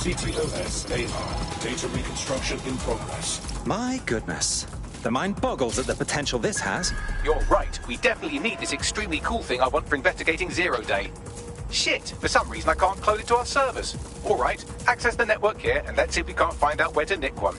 CTOS AR. Data reconstruction in progress. My goodness. The mind boggles at the potential this has. You're right. We definitely need this extremely cool thing I want for investigating Zero Day. Shit, for some reason I can't clone it to our servers. All right, access the network here and let's see if we can't find out where to nick one.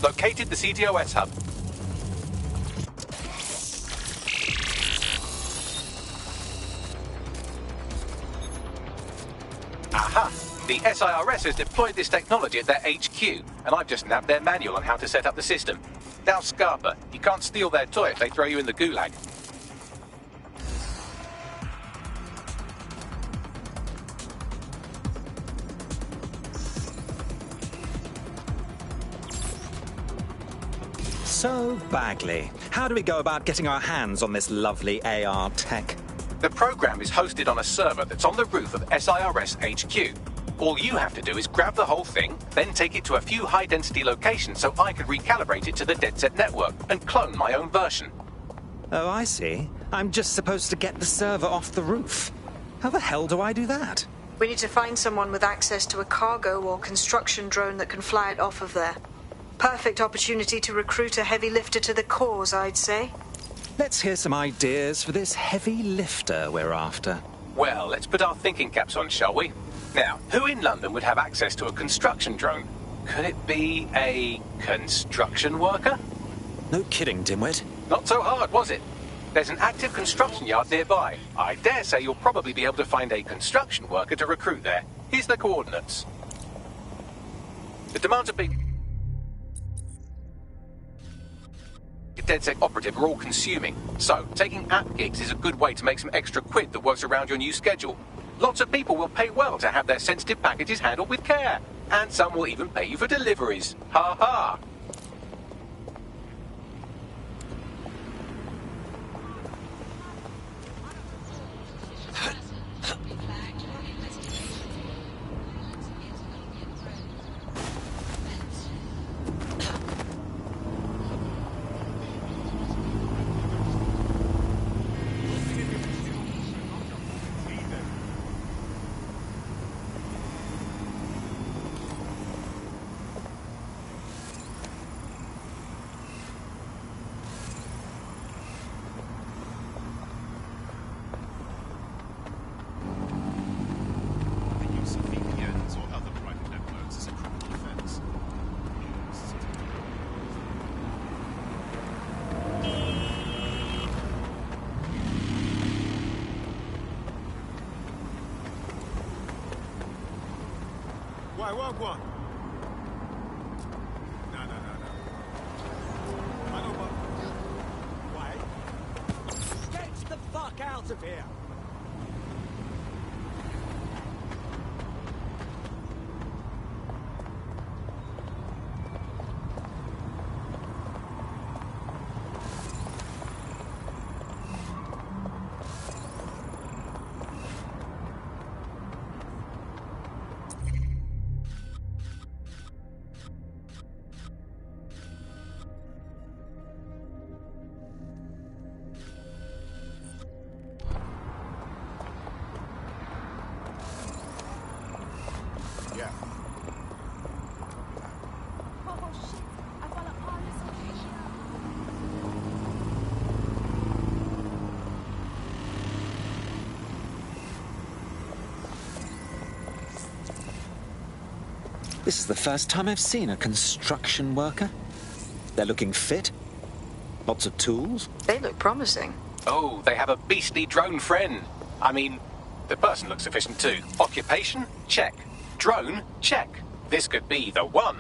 Located the CTOS hub. Aha! The SIRS has deployed this technology at their HQ, and I've just nabbed their manual on how to set up the system. Now, Scarpa, you can't steal their toy if they throw you in the gulag. So, Bagley, how do we go about getting our hands on this lovely AR tech? The program is hosted on a server that's on the roof of SIRS HQ. All you have to do is grab the whole thing, then take it to a few high-density locations so I can recalibrate it to the DedSec network and clone my own version. Oh, I see. I'm just supposed to get the server off the roof. How the hell do I do that? We need to find someone with access to a cargo or construction drone that can fly it off of there. Perfect opportunity to recruit a heavy lifter to the cause, I'd say. Let's hear some ideas for this heavy lifter we're after. Well, let's put our thinking caps on, shall we? Now, who in London would have access to a construction drone? Could it be a construction worker? No kidding, dimwit. Not so hard, was it? There's an active construction yard nearby. I dare say you'll probably be able to find a construction worker to recruit there. Here's the coordinates. The demands are big. The DedSec operative are all consuming, so taking app gigs is a good way to make some extra quid that works around your new schedule. Lots of people will pay well to have their sensitive packages handled with care, and some will even pay you for deliveries. Ha ha! Wagwan. No. I know what. Wait. Get the fuck out of here. This is the first time I've seen a construction worker. They're looking fit. Lots of tools. They look promising. Oh, they have a beastly drone friend. I mean, the person looks sufficient too. Occupation? Check. Drone? Check. This could be the one.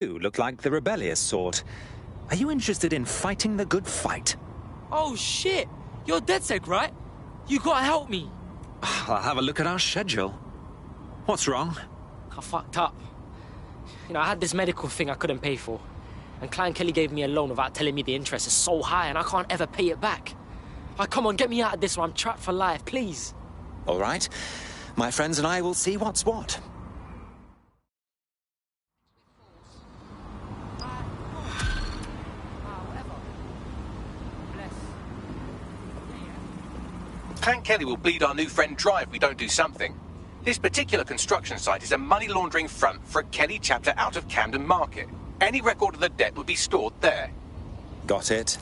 You look like the rebellious sort. Are you interested in fighting the good fight? Oh shit! You're DedSec, right? You gotta help me. I'll have a look at our schedule. What's wrong? I fucked up. You know, I had this medical thing I couldn't pay for. And Clan Kelly gave me a loan without telling me the interest is so high and I can't ever pay it back. Like, come on, get me out of this or I'm trapped for life, please. All right. My friends and I will see what's what. Clan Kelly will bleed our new friend dry if we don't do something. This particular construction site is a money laundering front for a Kelly chapter out of Camden Market. Any record of the debt would be stored there. Got it.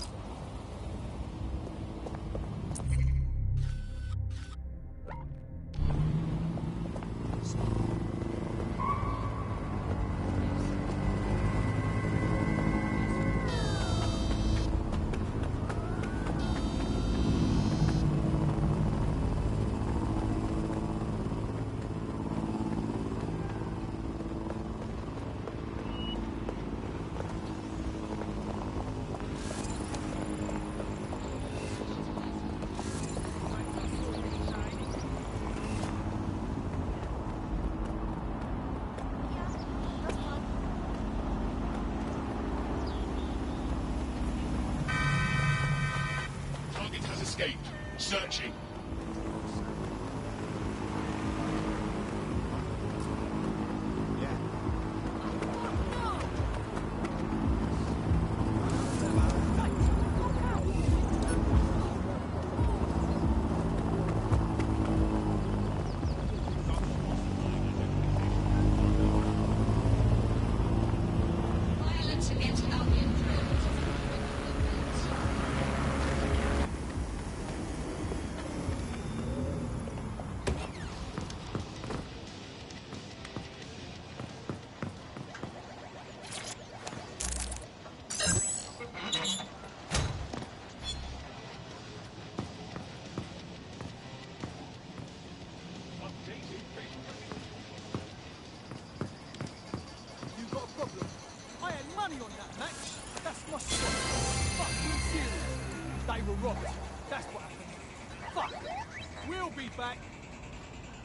Searching.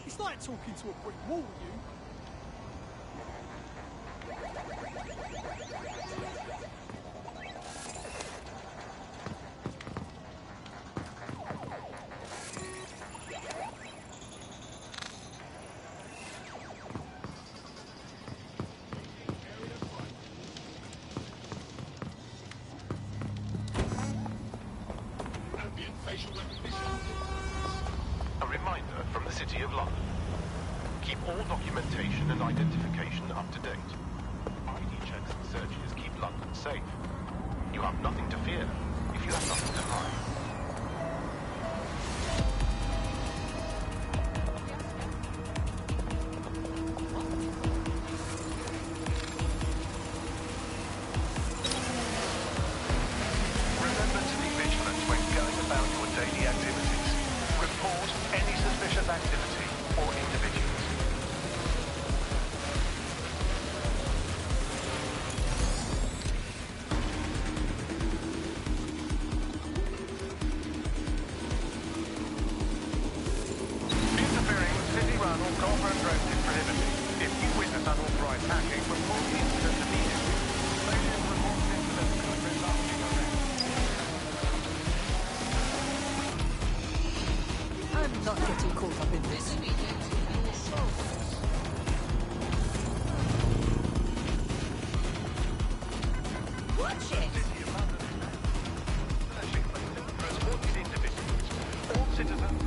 It's like talking to a brick wall, you. A reminder from the City of London. Keep all documentation and identification up to date. ID checks and searches keep London safe. You have nothing to fear if you have nothing to hide. Remember to be vigilant when going about your daily activities. Report any suspicious activity or individuals. Interfering with city-run or corporate roads is prohibited. If you witness unauthorized hacking, report the incident immediately. Failure to report an incident could result in arrest. I'm not getting caught up in this. Watch it! Transported individuals. All citizens.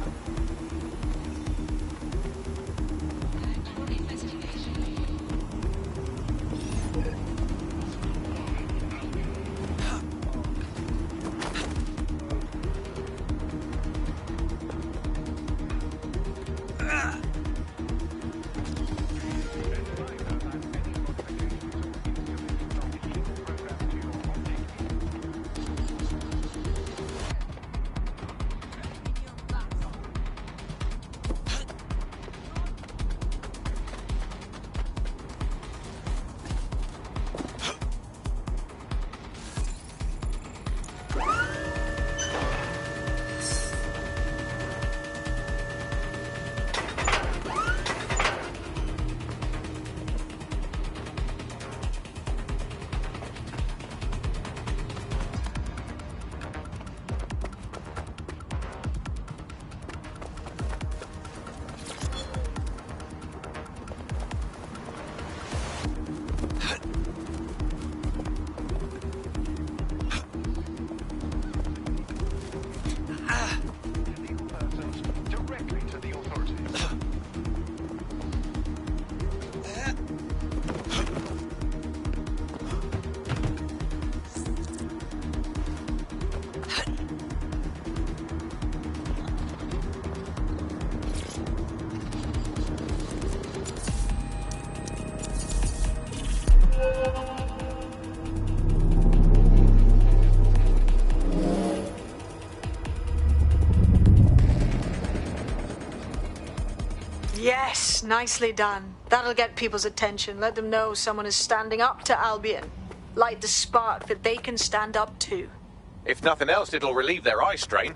Directly to the authorities. Yes, nicely done. That'll get people's attention. Let them know someone is standing up to Albion. Light the spark that they can stand up to. If nothing else, it'll relieve their eye strain.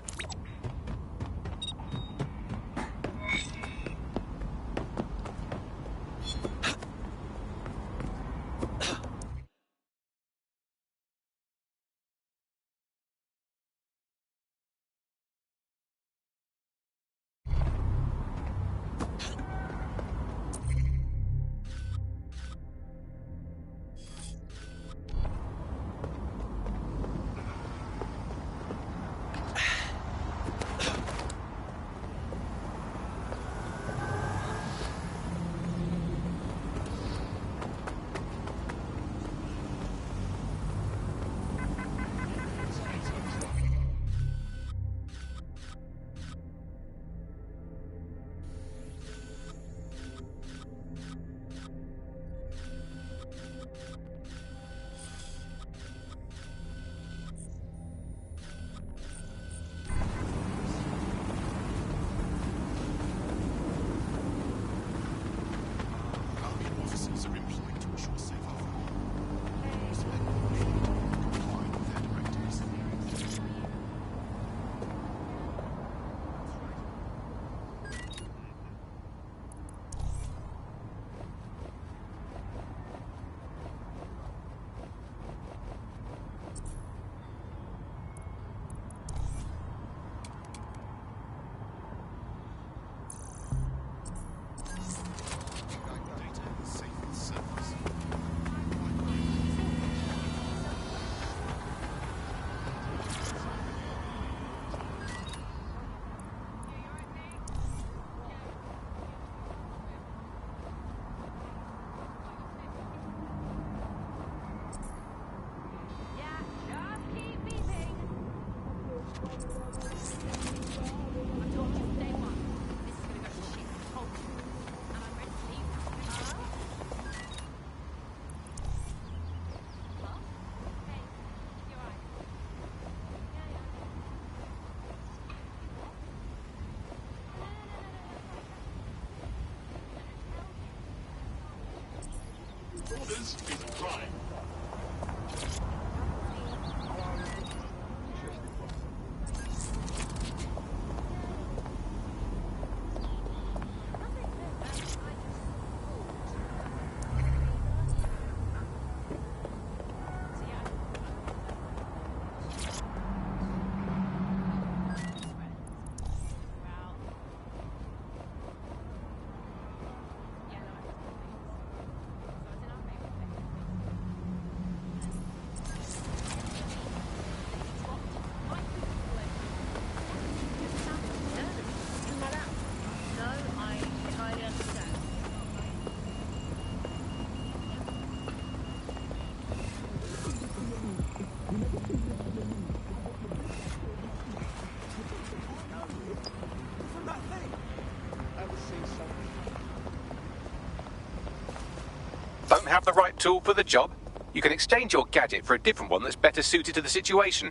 This is prime. Don't have the right tool for the job? You can exchange your gadget for a different one that's better suited to the situation.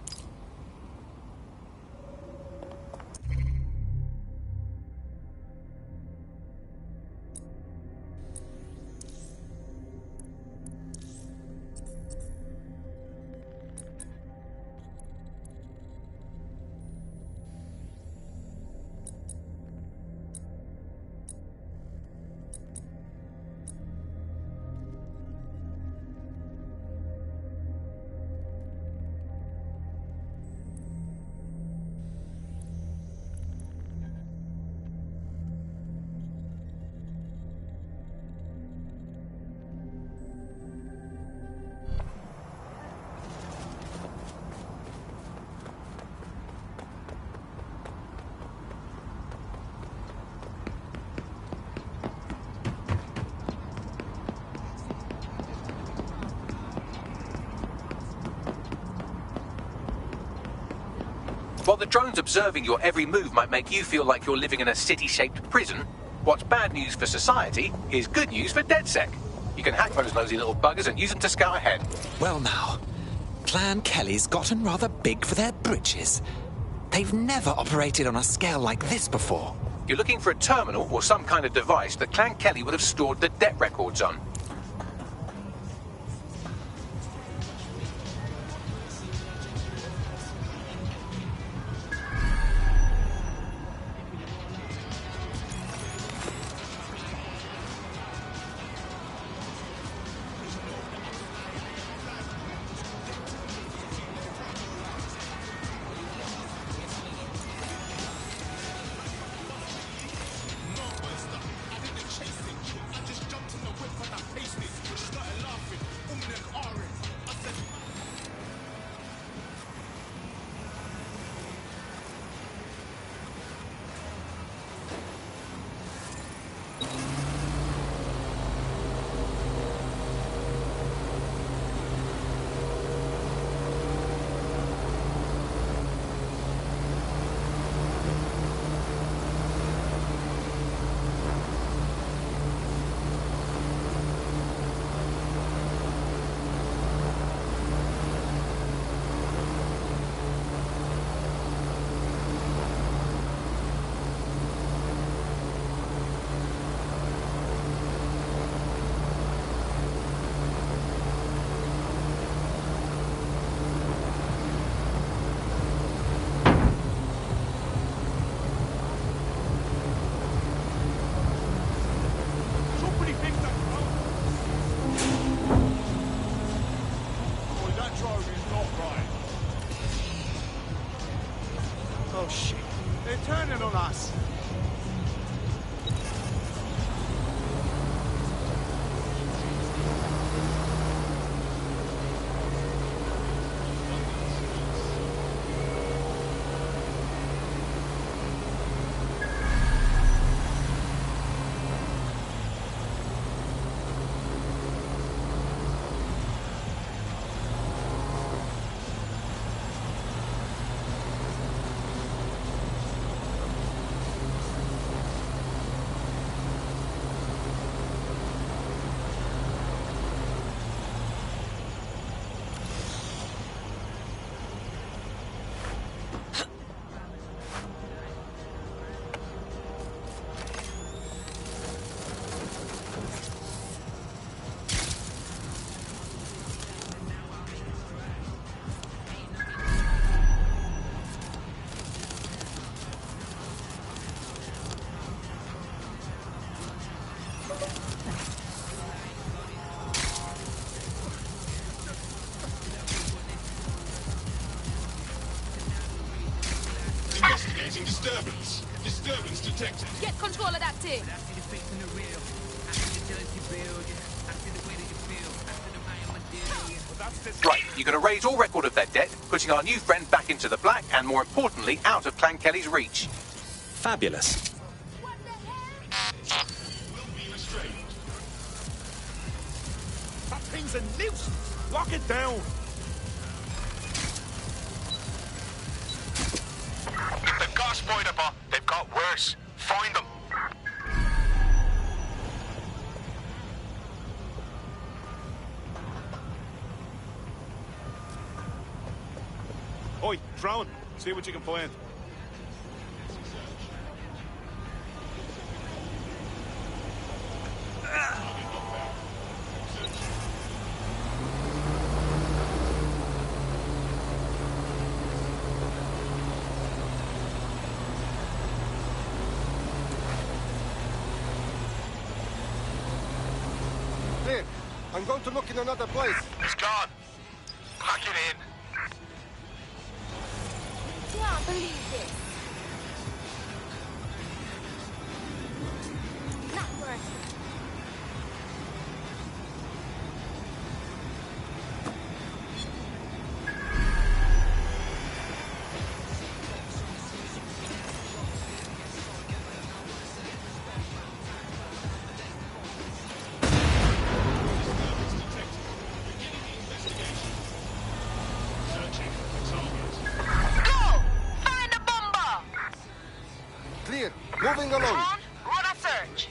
While the drones observing your every move might make you feel like you're living in a city-shaped prison, what's bad news for society is good news for DedSec. You can hack those nosy little buggers and use them to scout ahead. Well now, Clan Kelly's gotten rather big for their britches. They've never operated on a scale like this before. You're looking for a terminal or some kind of device that Clan Kelly would have stored the debt records on. Oh shit, they're turning on us. Indicating disturbance. Disturbance detected. Get control of that thing. Right, you're going to raise all record of their debt, putting our new friend back into the black, and more importantly, out of Clan Kelly's reach. Fabulous. That thing's a nuisance. Lock it down. If they've got a spider bot, they've got worse. Find them. Oi, drone. See what you can find. Clear. I'm going to look in another place. It's gone. Pack it in. Can't believe this. Not worth it. Clear. Moving along. Run a search.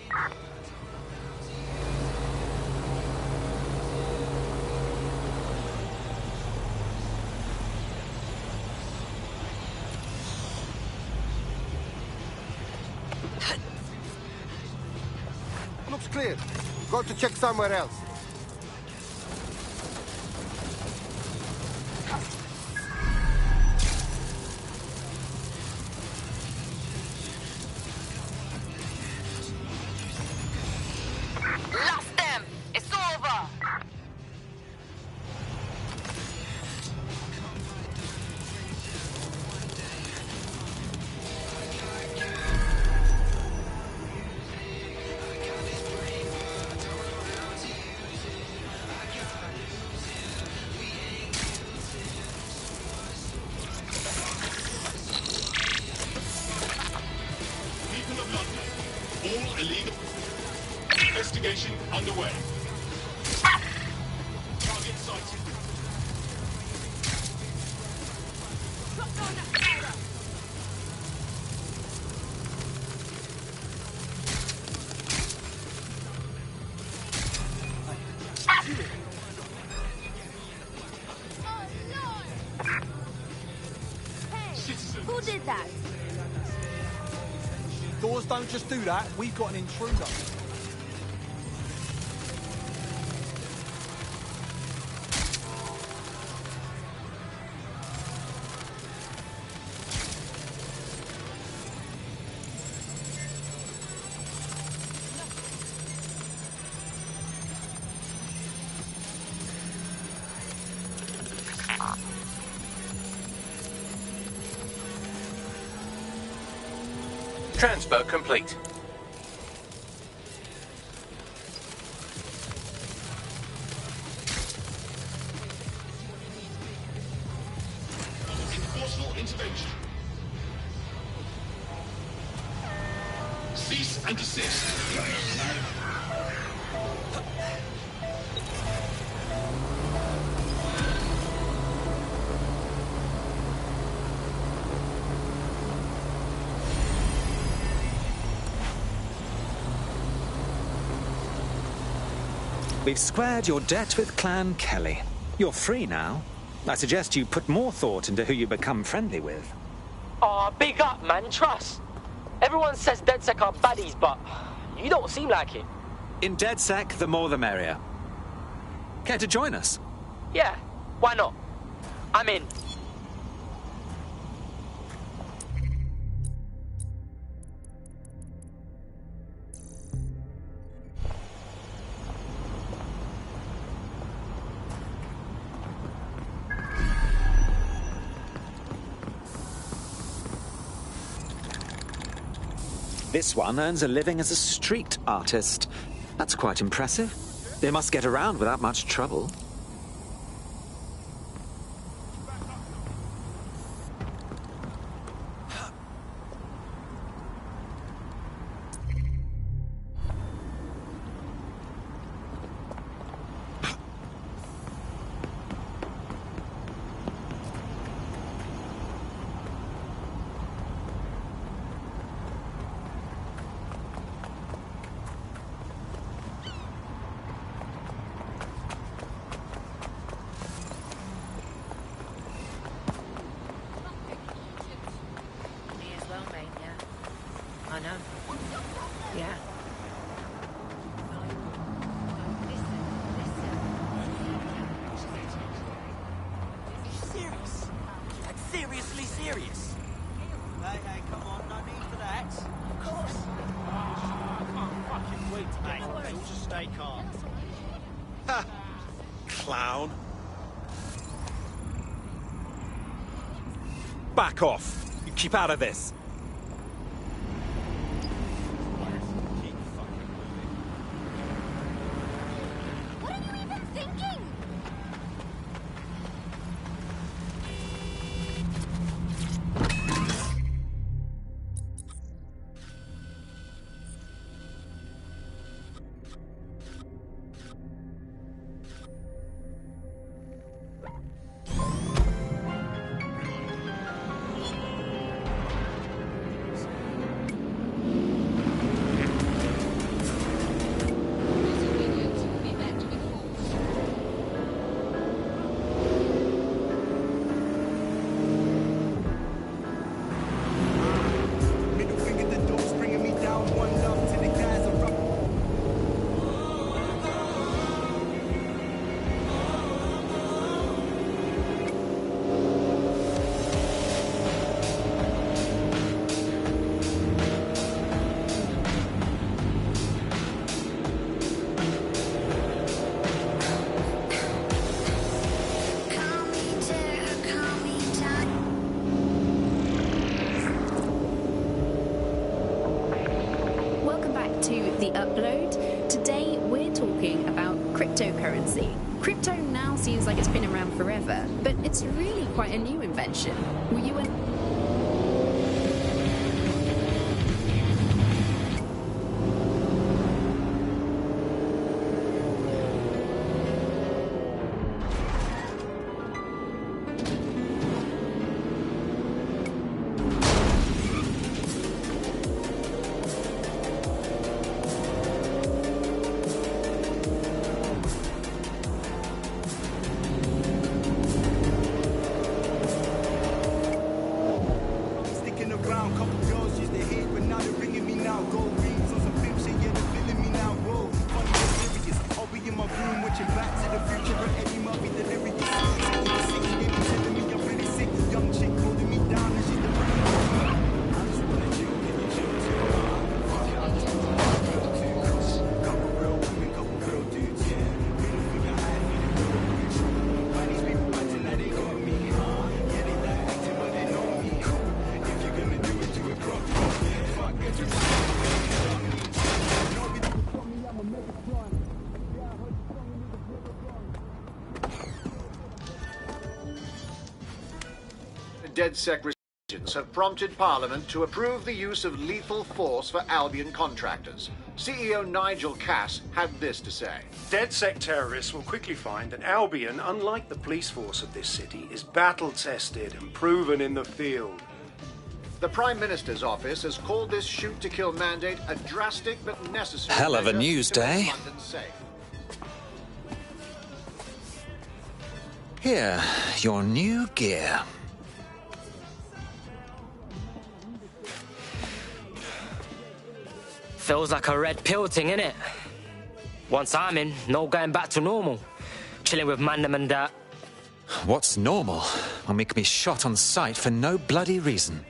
Looks clear. Go to check somewhere else. Lost them. It's over. People of London, all illegal. Investigation underway. Target sighted. Hey, who did that? Doors don't just do that. We've got an intruder. Transfer complete. Enforceable intervention. Cease and desist. We've squared your debt with Clan Kelly. You're free now. I suggest you put more thought into who you become friendly with. Aw, big up, man. Trust. Everyone says DedSec are baddies, but you don't seem like it. In DedSec, the more the merrier. Care to join us? Yeah, why not? I'm in. This one earns a living as a street artist. That's quite impressive. They must get around without much trouble. I know. Yeah. Serious? Like seriously serious? Hey, come on, no need for that. Of course. I can't fucking wait to get on. We'll just stay calm. Ha! Clown. Back off! You keep out of this! What are you even thinking? The Upload. Today we're talking about cryptocurrency. Crypto now seems like it's been around forever, but it's really quite a new invention. Were you DedSec restrictions have prompted Parliament to approve the use of lethal force for Albion contractors. CEO Nigel Cass had this to say. DedSec terrorists will quickly find that Albion, unlike the police force of this city, is battle-tested and proven in the field. The Prime Minister's office has called this shoot-to-kill mandate a drastic but necessary Hell of a measure news to make day. London safe. Here, your new gear. Feels like a red pill thing, innit? Once I'm in, no going back to normal. Chilling with Mandem and that. What's normal when we can be shot on sight for no bloody reason?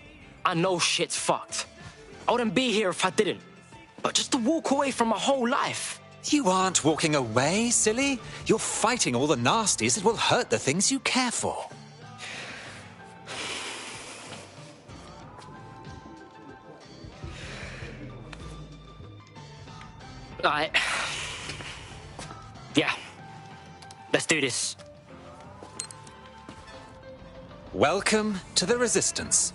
I know shit's fucked. I wouldn't be here if I didn't. But just to walk away from my whole life. You aren't walking away, silly. You're fighting all the nasties that will hurt the things you care for. Alright. Yeah. Let's do this. Welcome to the Resistance.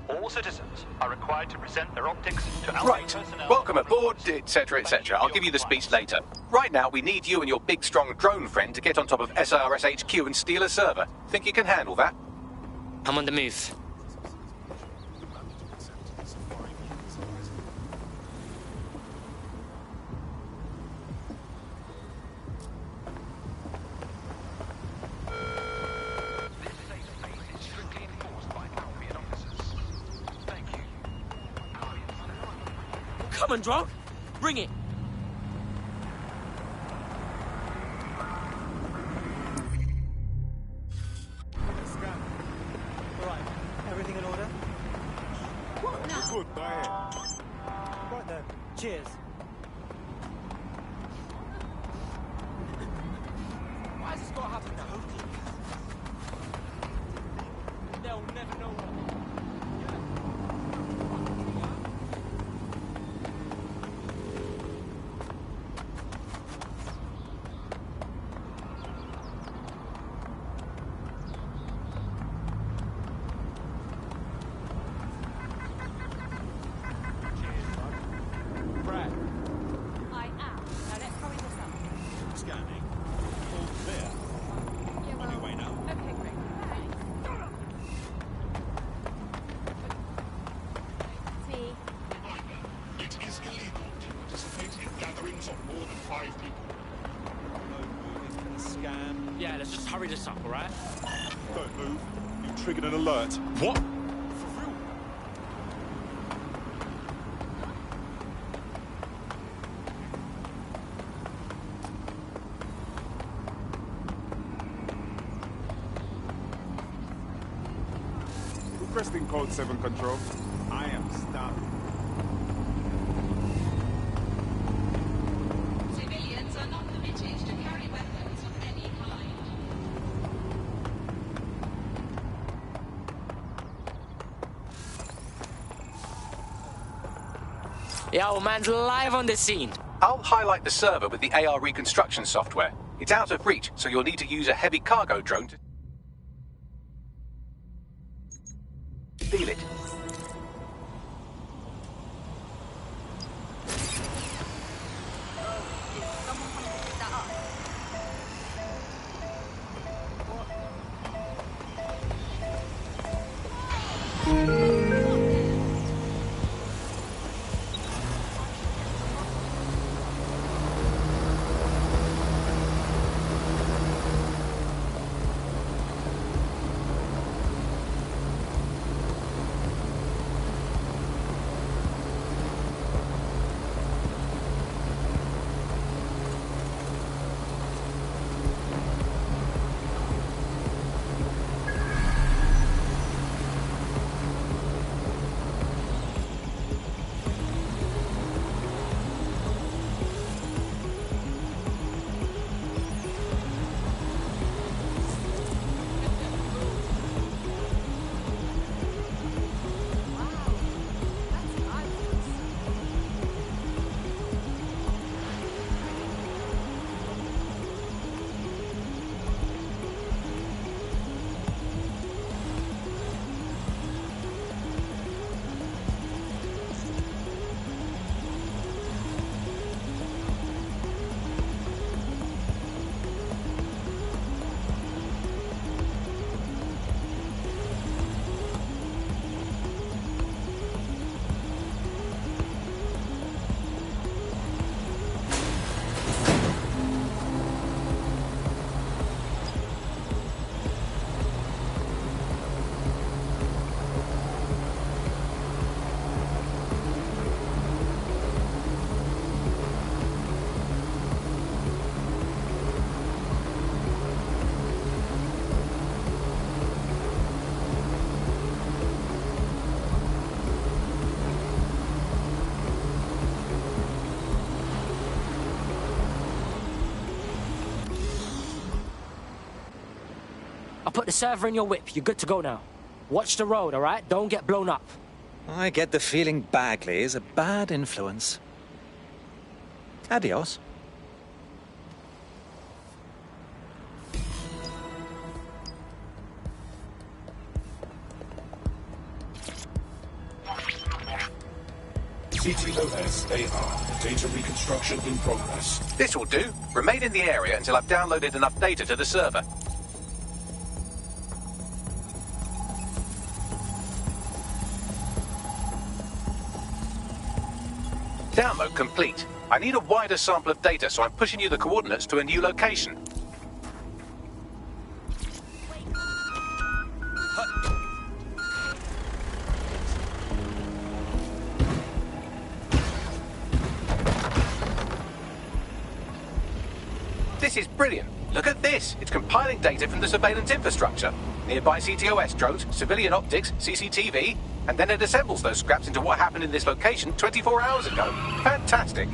All citizens are required to present their optics to Albion Right. personnel. Welcome aboard, etc., etc. I'll give you the speech later. Right now, we need you and your big, strong drone friend to get on top of SIRS HQ and steal a server. Think you can handle that? I'm on the move. Come on, drone. Bring it. Right, everything in order? Good, go ahead. Right then, cheers. Why has this got to happen now? They'll never know what. Yeah, let's just hurry this up, all right? Don't move. You triggered an alert. What? Requesting code 7 control. I am stopped. Civilians are not permitted to carry weapons of any kind. Yeah, old man's live on the scene. I'll highlight the server with the AR reconstruction software. It's out of reach, so you'll need to use a heavy cargo drone to steal it. I put the server in your whip. You're good to go now. Watch the road, all right? Don't get blown up. I get the feeling Bagley is a bad influence. Adios. CTOS-AR. Data reconstruction in progress. This will do. Remain in the area until I've downloaded enough data to the server. Download complete. I need a wider sample of data, so I'm pushing you the coordinates to a new location. This is brilliant. Look at this. It's compiling data from the surveillance infrastructure. Nearby CTOS drones, civilian optics, CCTV, and then it assembles those scraps into what happened in this location 24 hours ago. Fantastic.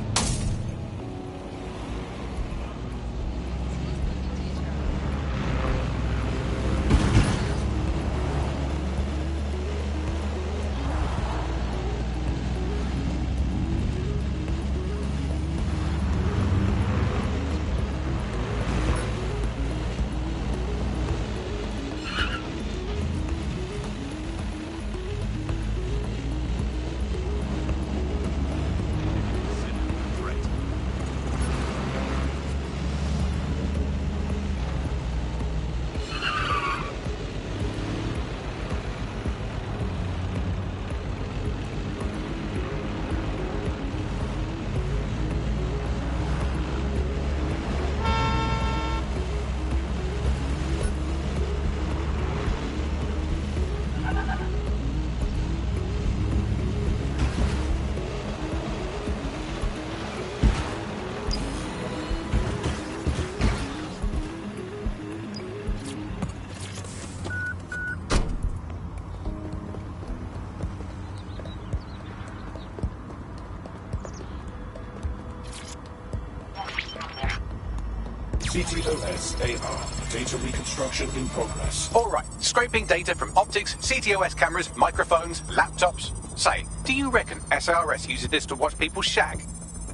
CTOS-AR. Data reconstruction in progress. All right. Scraping data from optics, CTOS cameras, microphones, laptops. Say, do you reckon SRS uses this to watch people shag?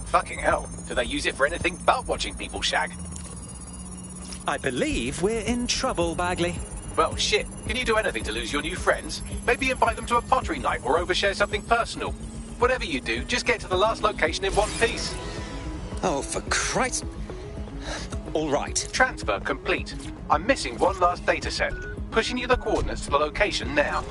Fucking hell. Do they use it for anything but watching people shag? I believe we're in trouble, Bagley. Well, shit. Can you do anything to lose your new friends? Maybe invite them to a pottery night or overshare something personal. Whatever you do, just get to the last location in one piece. Oh, for Christ. All right. Transfer complete. I'm missing one last data set. Pushing you the coordinates to the location now.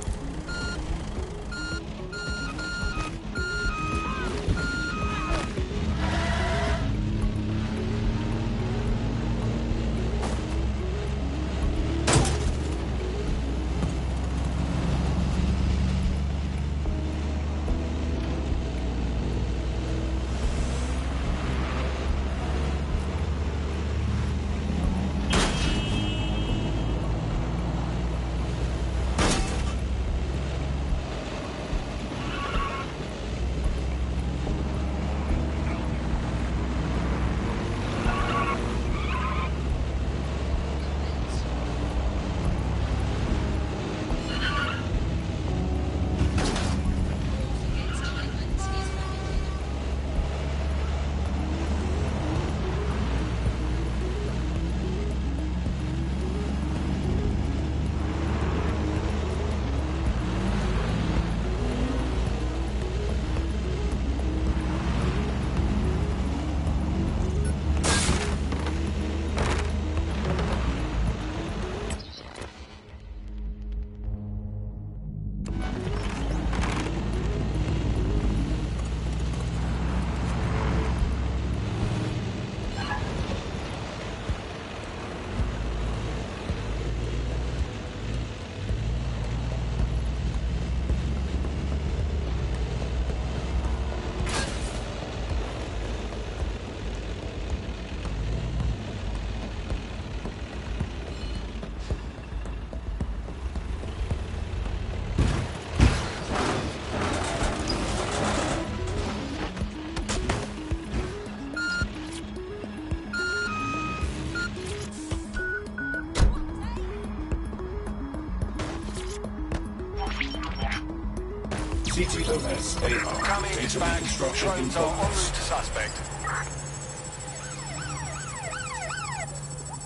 CTOS-AR. Coming back. Drones are en route to suspect.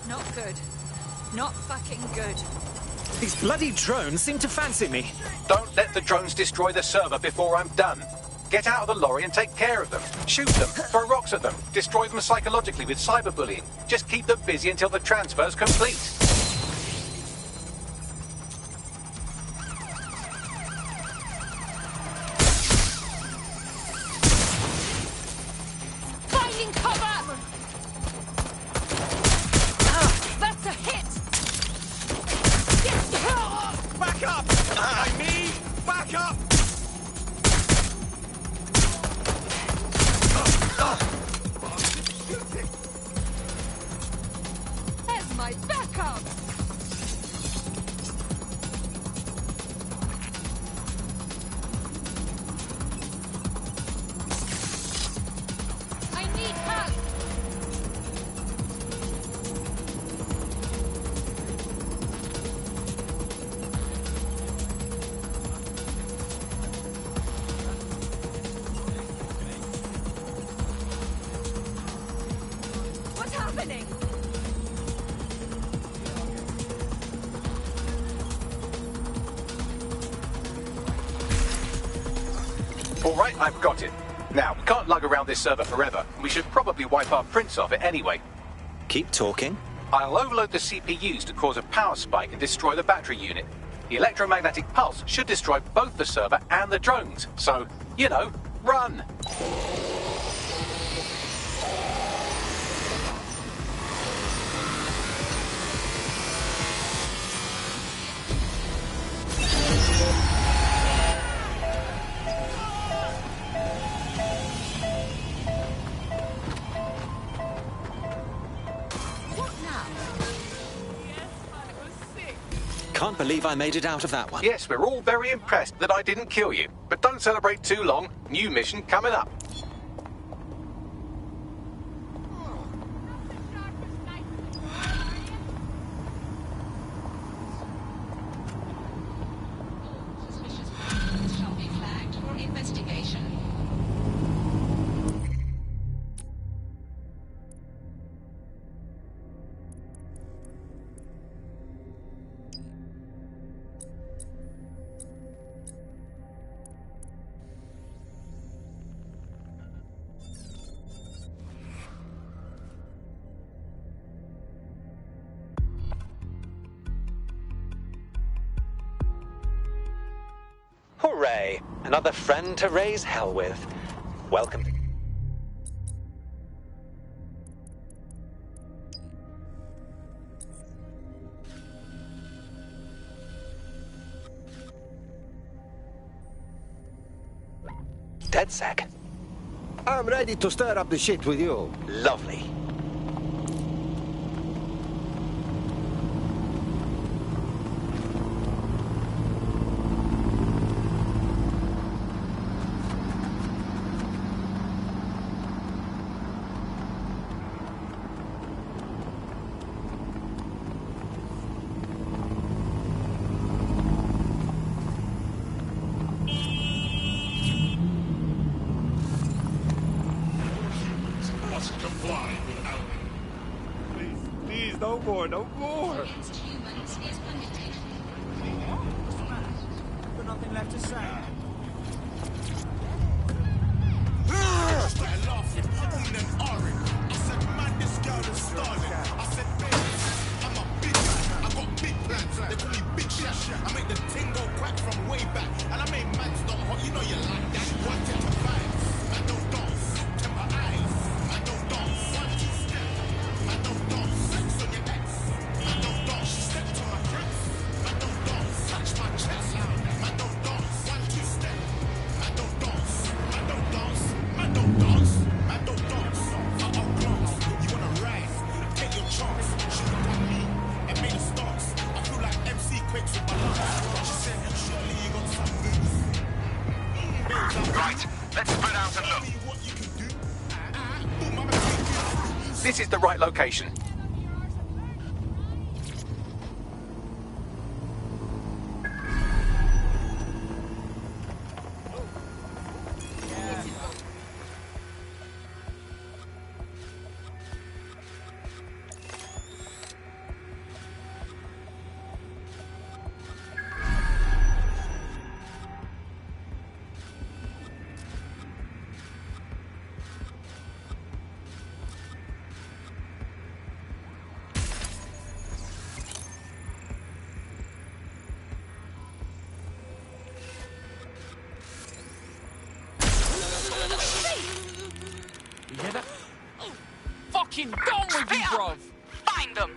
Not good. Not fucking good. These bloody drones seem to fancy me. Don't let the drones destroy the server before I'm done. Get out of the lorry and take care of them. Shoot them, throw rocks at them, destroy them psychologically with cyberbullying. Just keep them busy until the transfer's complete. Finding cover! That's a hit! Back up! I need back up! There's my backup! I need help! What's happening? All right, I've got it. Now, we can't lug around this server forever. We should probably wipe our prints off it anyway. Keep talking. I'll overload the CPUs to cause a power spike and destroy the battery unit. The electromagnetic pulse should destroy both the server and the drones. So, you know, run! Can't believe I made it out of that one. Yes, we're all very impressed that I didn't kill you. But don't celebrate too long. New mission coming up. Shall be flagged for investigation. Hooray! Another friend to raise hell with. Welcome. DedSec. I'm ready to stir up the shit with you. Lovely. Please, no more, no more. Got nothing left to say. I make the ting go quack from way back. And I made man stop hot, you know you like that. 1 to 5, man don't dance. Temper eyes, man don't dance. 1 2 step, man don't dance. Sex on your ex, man don't dance. She stepped to my dress, man don't dance. Touch my chest, man don't dance. 1 2 step, man don't dance. Man don't dance, man don't dance. Man don't dance. Fuck up glance, you wanna rise, take your chance. She looked at me and made a stance. I feel like MC Quakes with my lungs. She said, surely you got some moves. Right, let's spread out and look. This is the right location. told you, bruv. Find them.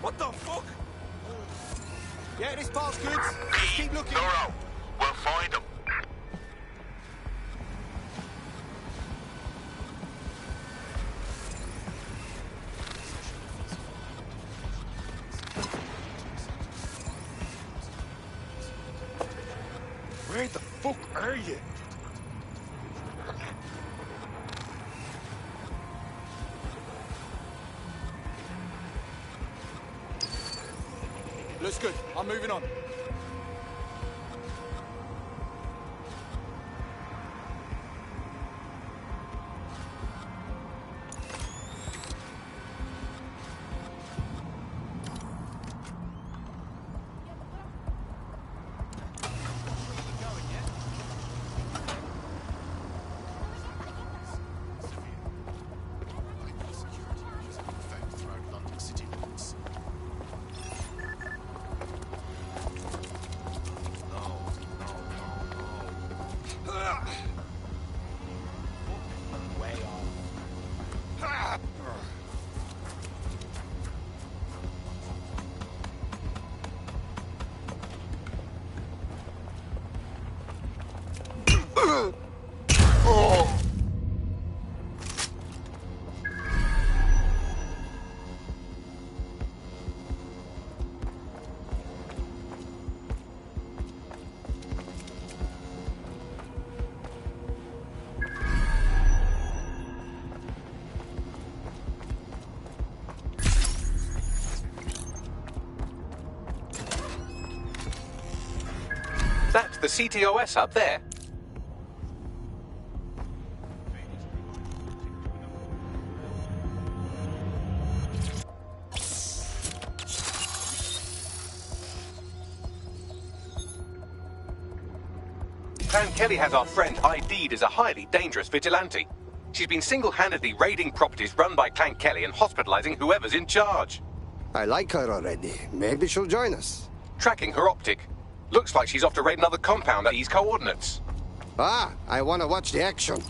What the fuck? Yeah, this part's good. Just keep looking. Thorough. We'll find them. Where the fuck are you? Looks good. I'm moving on. That's the CTOS up there. Clan Kelly has our friend ID'd as a highly dangerous vigilante. She's been single-handedly raiding properties run by Clan Kelly and hospitalizing whoever's in charge. I like her already. Maybe she'll join us. Tracking her optic. Looks like she's off to raid another compound at these coordinates. Ah, I want to watch the action.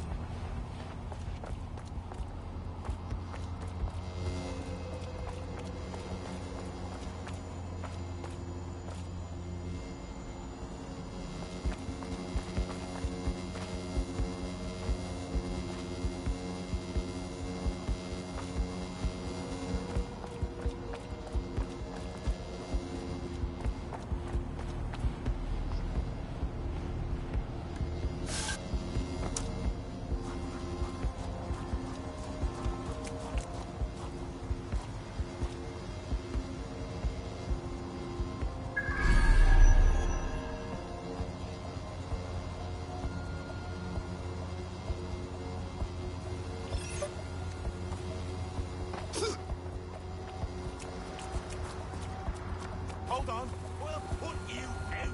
Hold on. We'll put you out.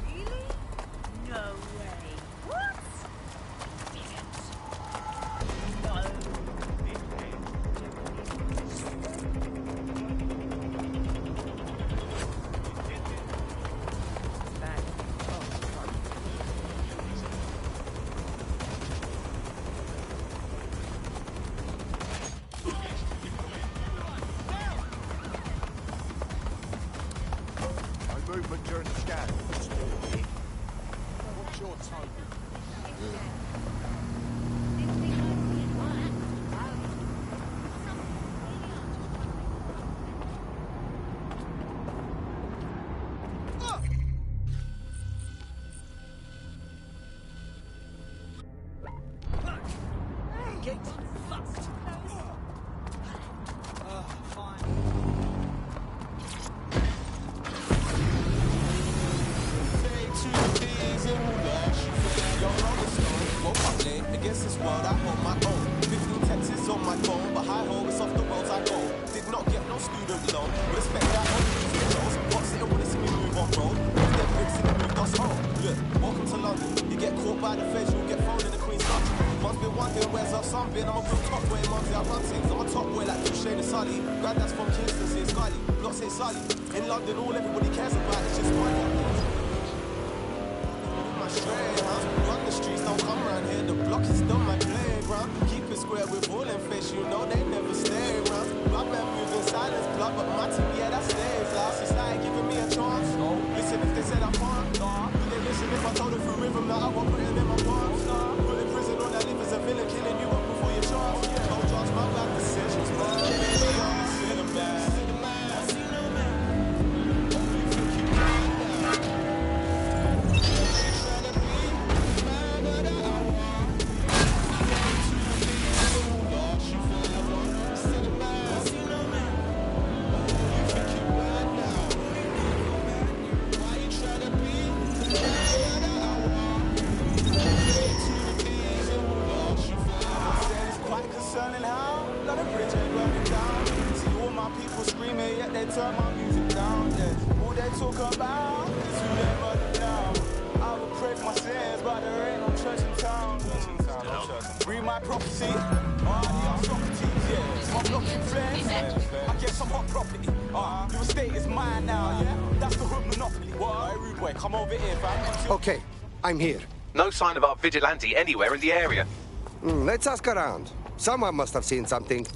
Really? No way. What? Movement during the scan. What's your tone? Get fucked. Against this world, I hold my own. 15 texts on my phone, but hi ho, it's off the roads I go. Did not get no student loan. Respect that on music shows. What's it wanna see me move on road? If them bricks in the move us home. Look, welcome to London. You get caught by the feds, you'll get thrown in the Queen's Club. Once been wondering where's our son been. I'm a real top boy, mumsy, I run things. I'm a top boy like Duchesne and Sully. Granddad's from Kingston, say Scully. Block say Sully. In London, all everybody cares about is just money. Straight, huh? Run the streets, don't come around here. The block is still my playground. Keep it square with all them face, you know they never stay around. My man moving silence, blood, but my team, yeah, that stays loud. Society giving me a chance. No, listen if they said I can't. Nah, would they listen if I told them through rhythm that I want written in my palms? Nah, put in prison or that live as a villain, killing you up before your chance. No judge, my bad decisions, man. Baby, I'm still a man. Turn my music down, yeah. All they talk about is who they murder now. I will pray for my sins, but there ain't no church in town. Read my prophecy. I'm Socrates, yeah. My block in flames. I get some hot property. Your estate is mine now, yeah. That's the hood monopoly. What? Rude boy, come over here, fam. Okay, I'm here. No sign of our vigilante anywhere in the area. Let's ask around. Someone must have seen something.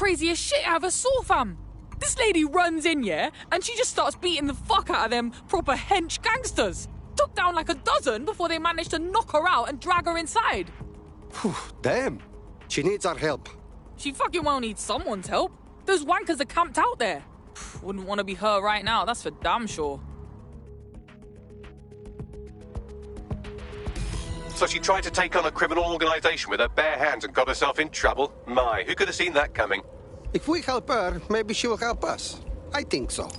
craziest shit I ever saw, fam. This lady runs in, yeah, and she just starts beating the fuck out of them proper hench gangsters. Took down like a dozen before they managed to knock her out and drag her inside. Damn. She needs our help. She fucking won't need someone's help. Those wankers are camped out there. Wouldn't want to be her right now, that's for damn sure. So she tried to take on a criminal organization with her bare hands and got herself in trouble? My, who could have seen that coming? If we help her, maybe she will help us. I think so.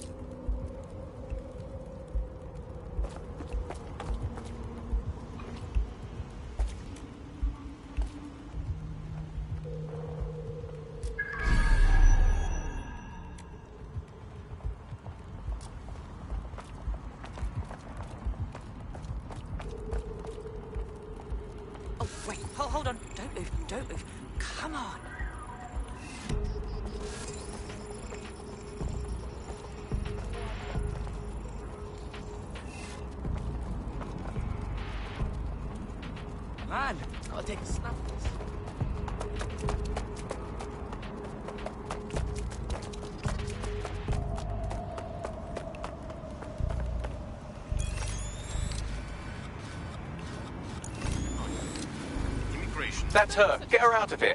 Oh, wait, hold on. Don't move, don't move. Come on. Man, gotta take a snap of this. Immigration. That's her. Get her out of here.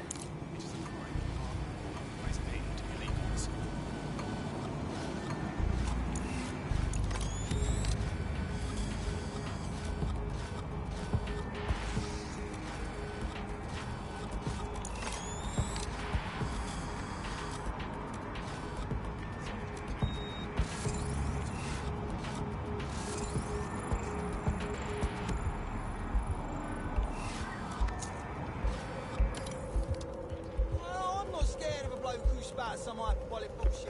I'm not scared of a bloke who spouts some hyperbolic bullshit.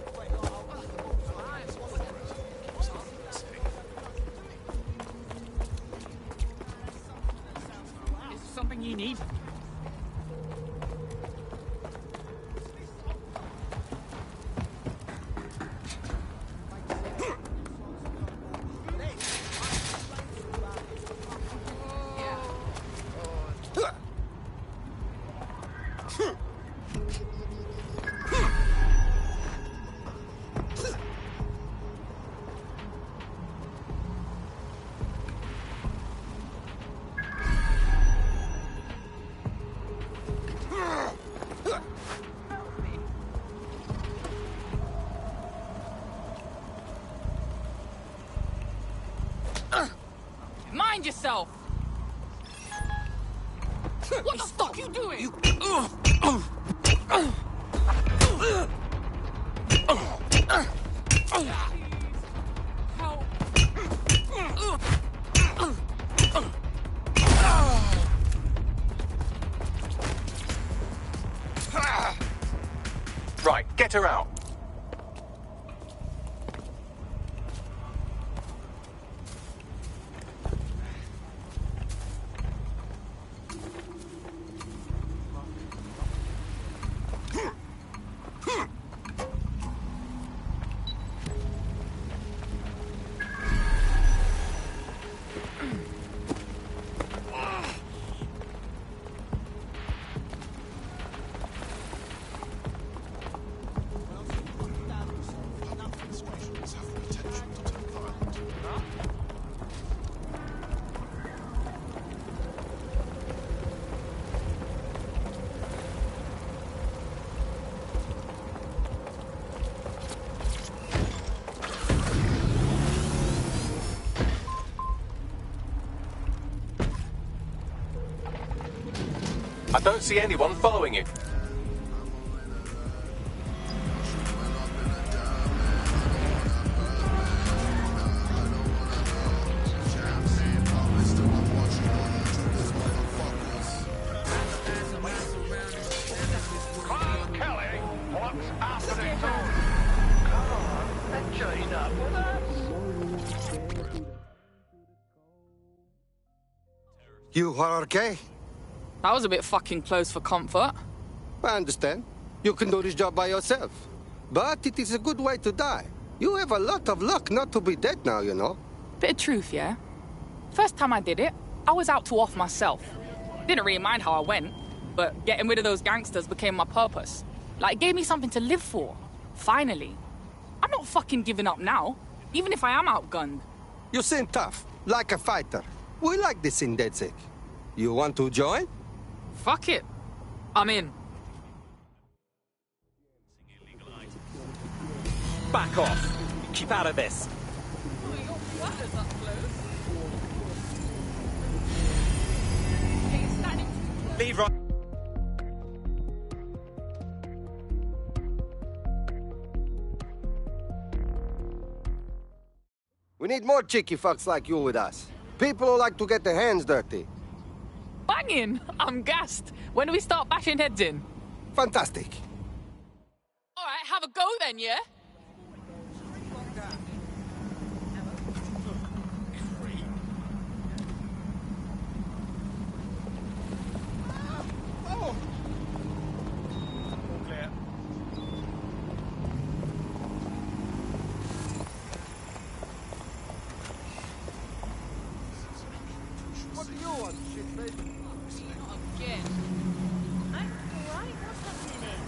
Is there something you need? Mind yourself! What the fuck you doing? Right, get her out. I don't see anyone following you. You are okay? That was a bit fucking close for comfort. I understand. You can do this job by yourself. But it is a good way to die. You have a lot of luck not to be dead now, you know. Bit of truth, yeah? First time I did it, I was out to off myself. Didn't really mind how I went, but getting rid of those gangsters became my purpose. Like, it gave me something to live for. Finally. I'm not fucking giving up now, even if I am outgunned. You seem tough, like a fighter. We like this in DedSec. You want to join? Fuck it. I'm in. Back off. Keep out of this. Leave right. We need more cheeky fucks like you with us. People who like to get their hands dirty. Banging! I'm gassed. When do we start bashing heads in? Fantastic. All right, have a go then, yeah? What do you want, shit baby? Not again. I'm alright. What's happening?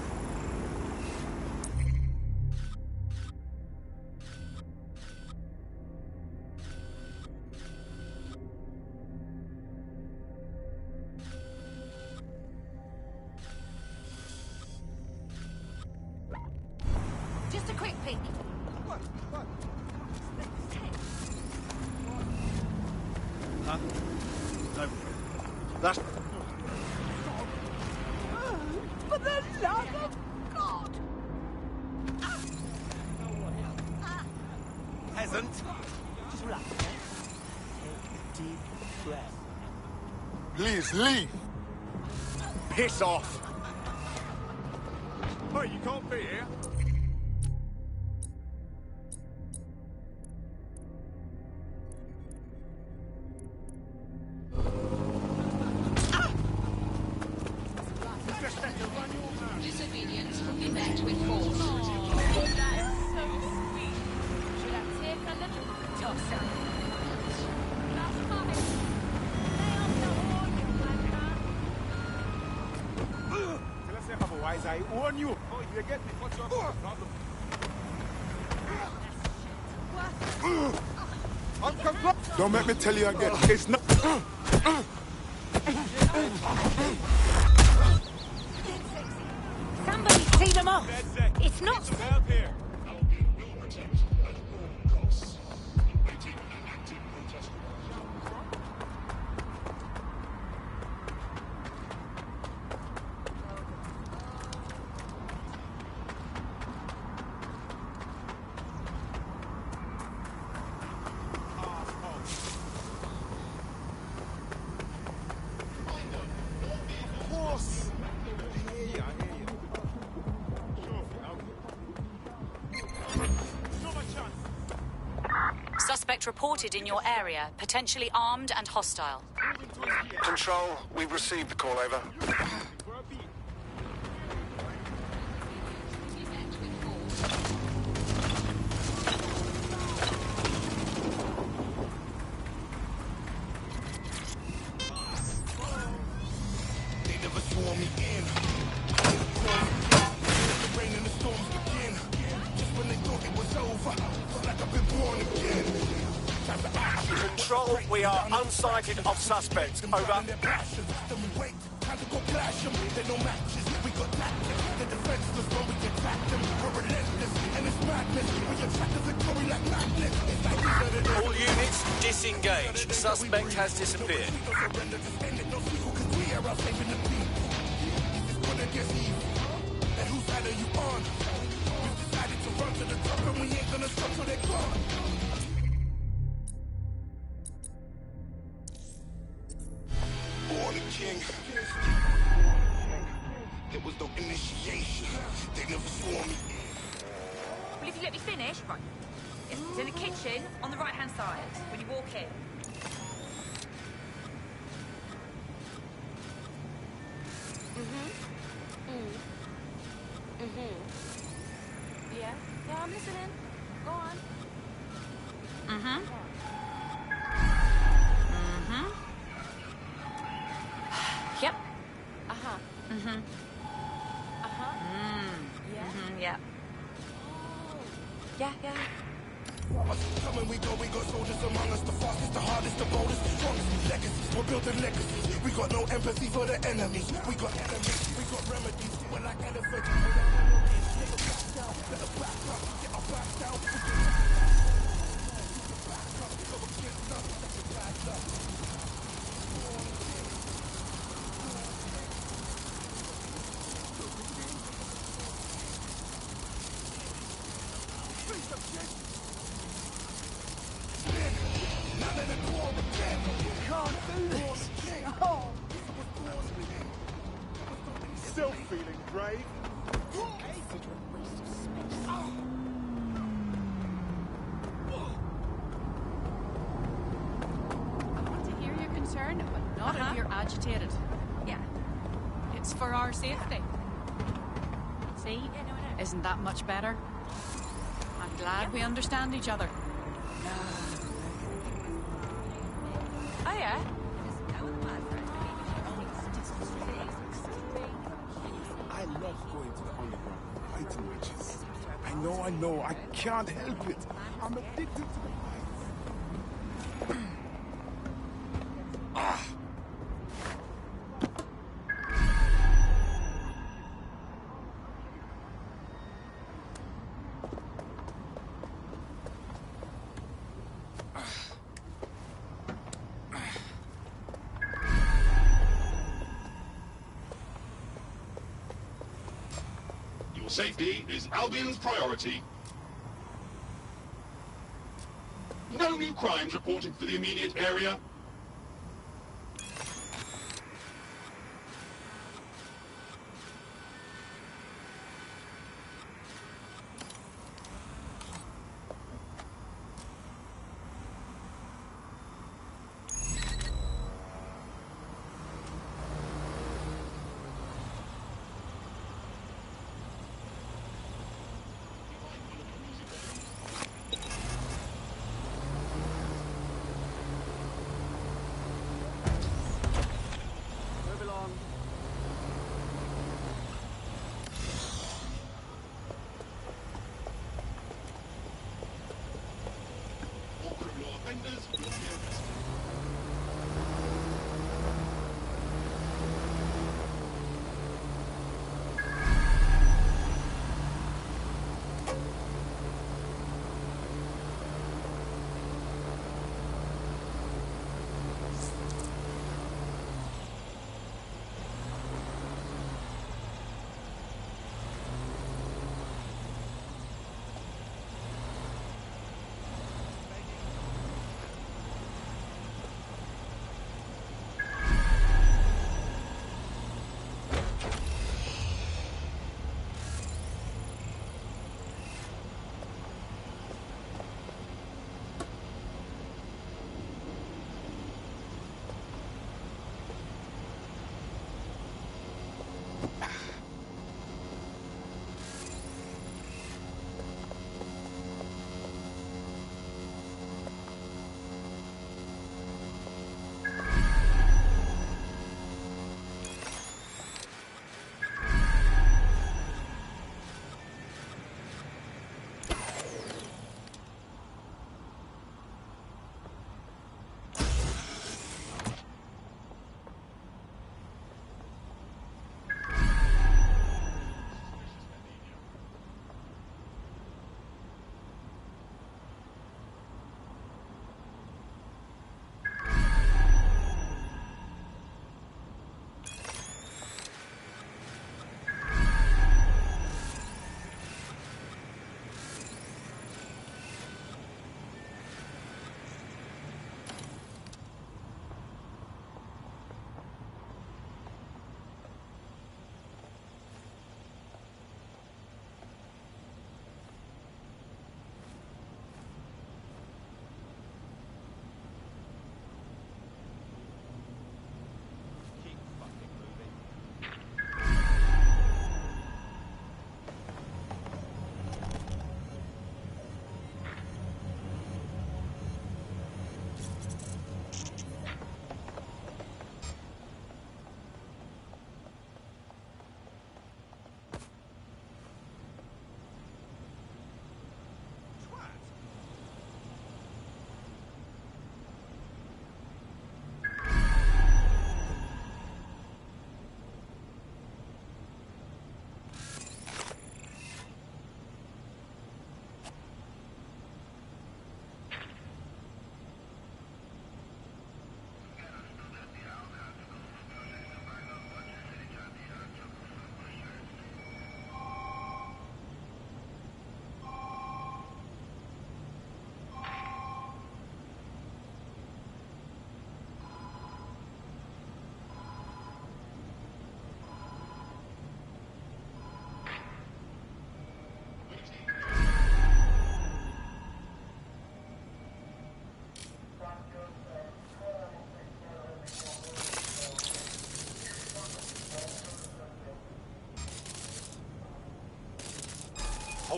Just a quick peek. What? Huh? No. That's... For the love of God! Peasant. Just relax, okay? Take a deep breath. Please, leave. Piss off. Hey, you can't be here. Disobedience will be met with force. That's so sweet. Should I take a little tosser? That's fine. Lay off the horn, you wanker. Tell us otherwise, I warn you. Oh, you get me? What's your problem? Don't make me tell you again. It's not... Somebody tee them off. It's not... Help here. Of course. I hear you. Suspect reported in your area, potentially armed and hostile. Control, we've received the call over. They never swore me in. The rain and the storms begin. Just when they thought it was over, felt like I've been born again. Control, we are unsighted of suspects. Over. Then we wait, time to go clash them. They no matches, we got tactics. They're defenseless when we attack them. We're relentless, and it's madness. We attract the victory like magnets. It's like we said it. All units, disengage. Suspect has disappeared. We don't surrender, just end it. No sequel, cause we are out saving the people. This is gonna get evil. And whose side are you on? We've decided to run to the top, and we ain't gonna stop till they're gone. Born a king. There was no initiation. They never swore me. Well, if you let me finish, right. It's in the kitchen on the right-hand side when you walk in. Yeah? Yeah, I'm listening. Go on. Yep. Uh-huh. Uh-huh. Yeah. Yeah, yeah. Come and we got soldiers among us, the fastest, the hardest, the boldest, strongest legacies. We're building legacies. We got no empathy for the enemies. We got enemies, we got remedies. We're like elephants. Never back down, never back up, get our back down. Go against us, that's a bad luck. Still feeling brave? To hear your concern, but not if you're agitated. Yeah. It's for our safety. See? Isn't that much better? I'm glad we understand each other. Oh, yeah? I love going to the underground, fighting matches. I know, I can't help it. I'm addicted to the Your safety is Albion's priority. No new crimes reported for the immediate area.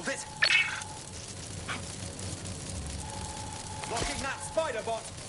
solve it! Blocking that spider bot!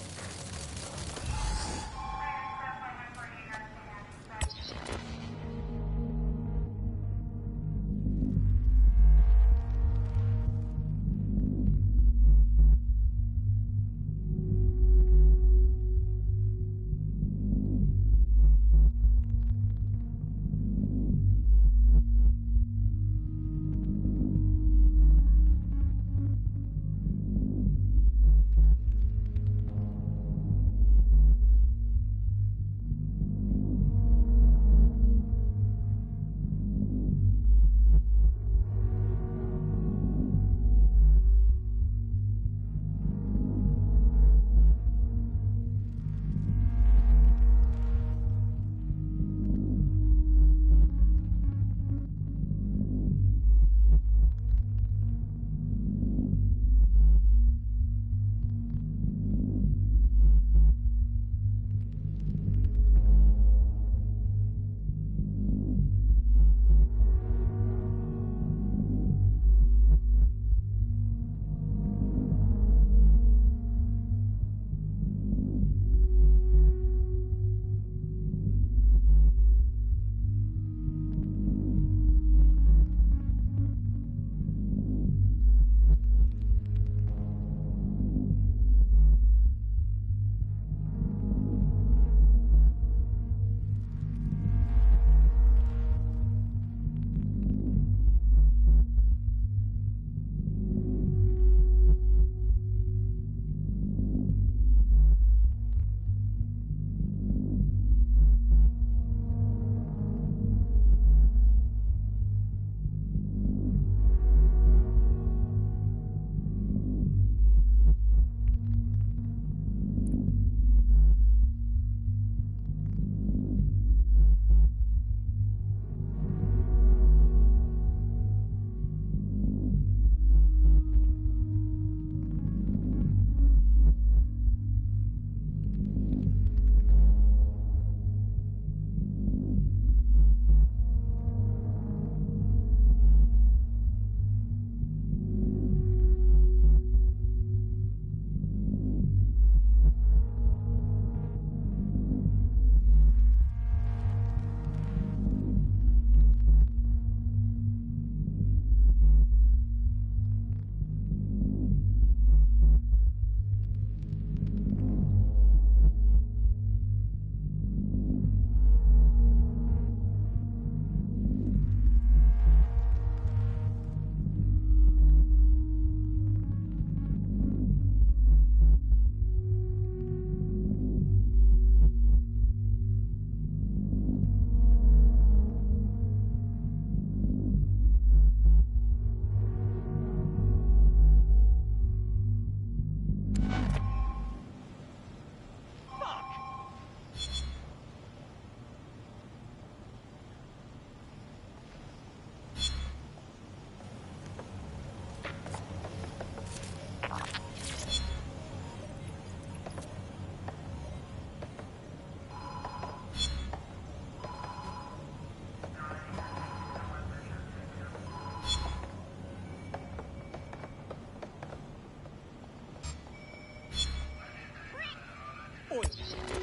Oi!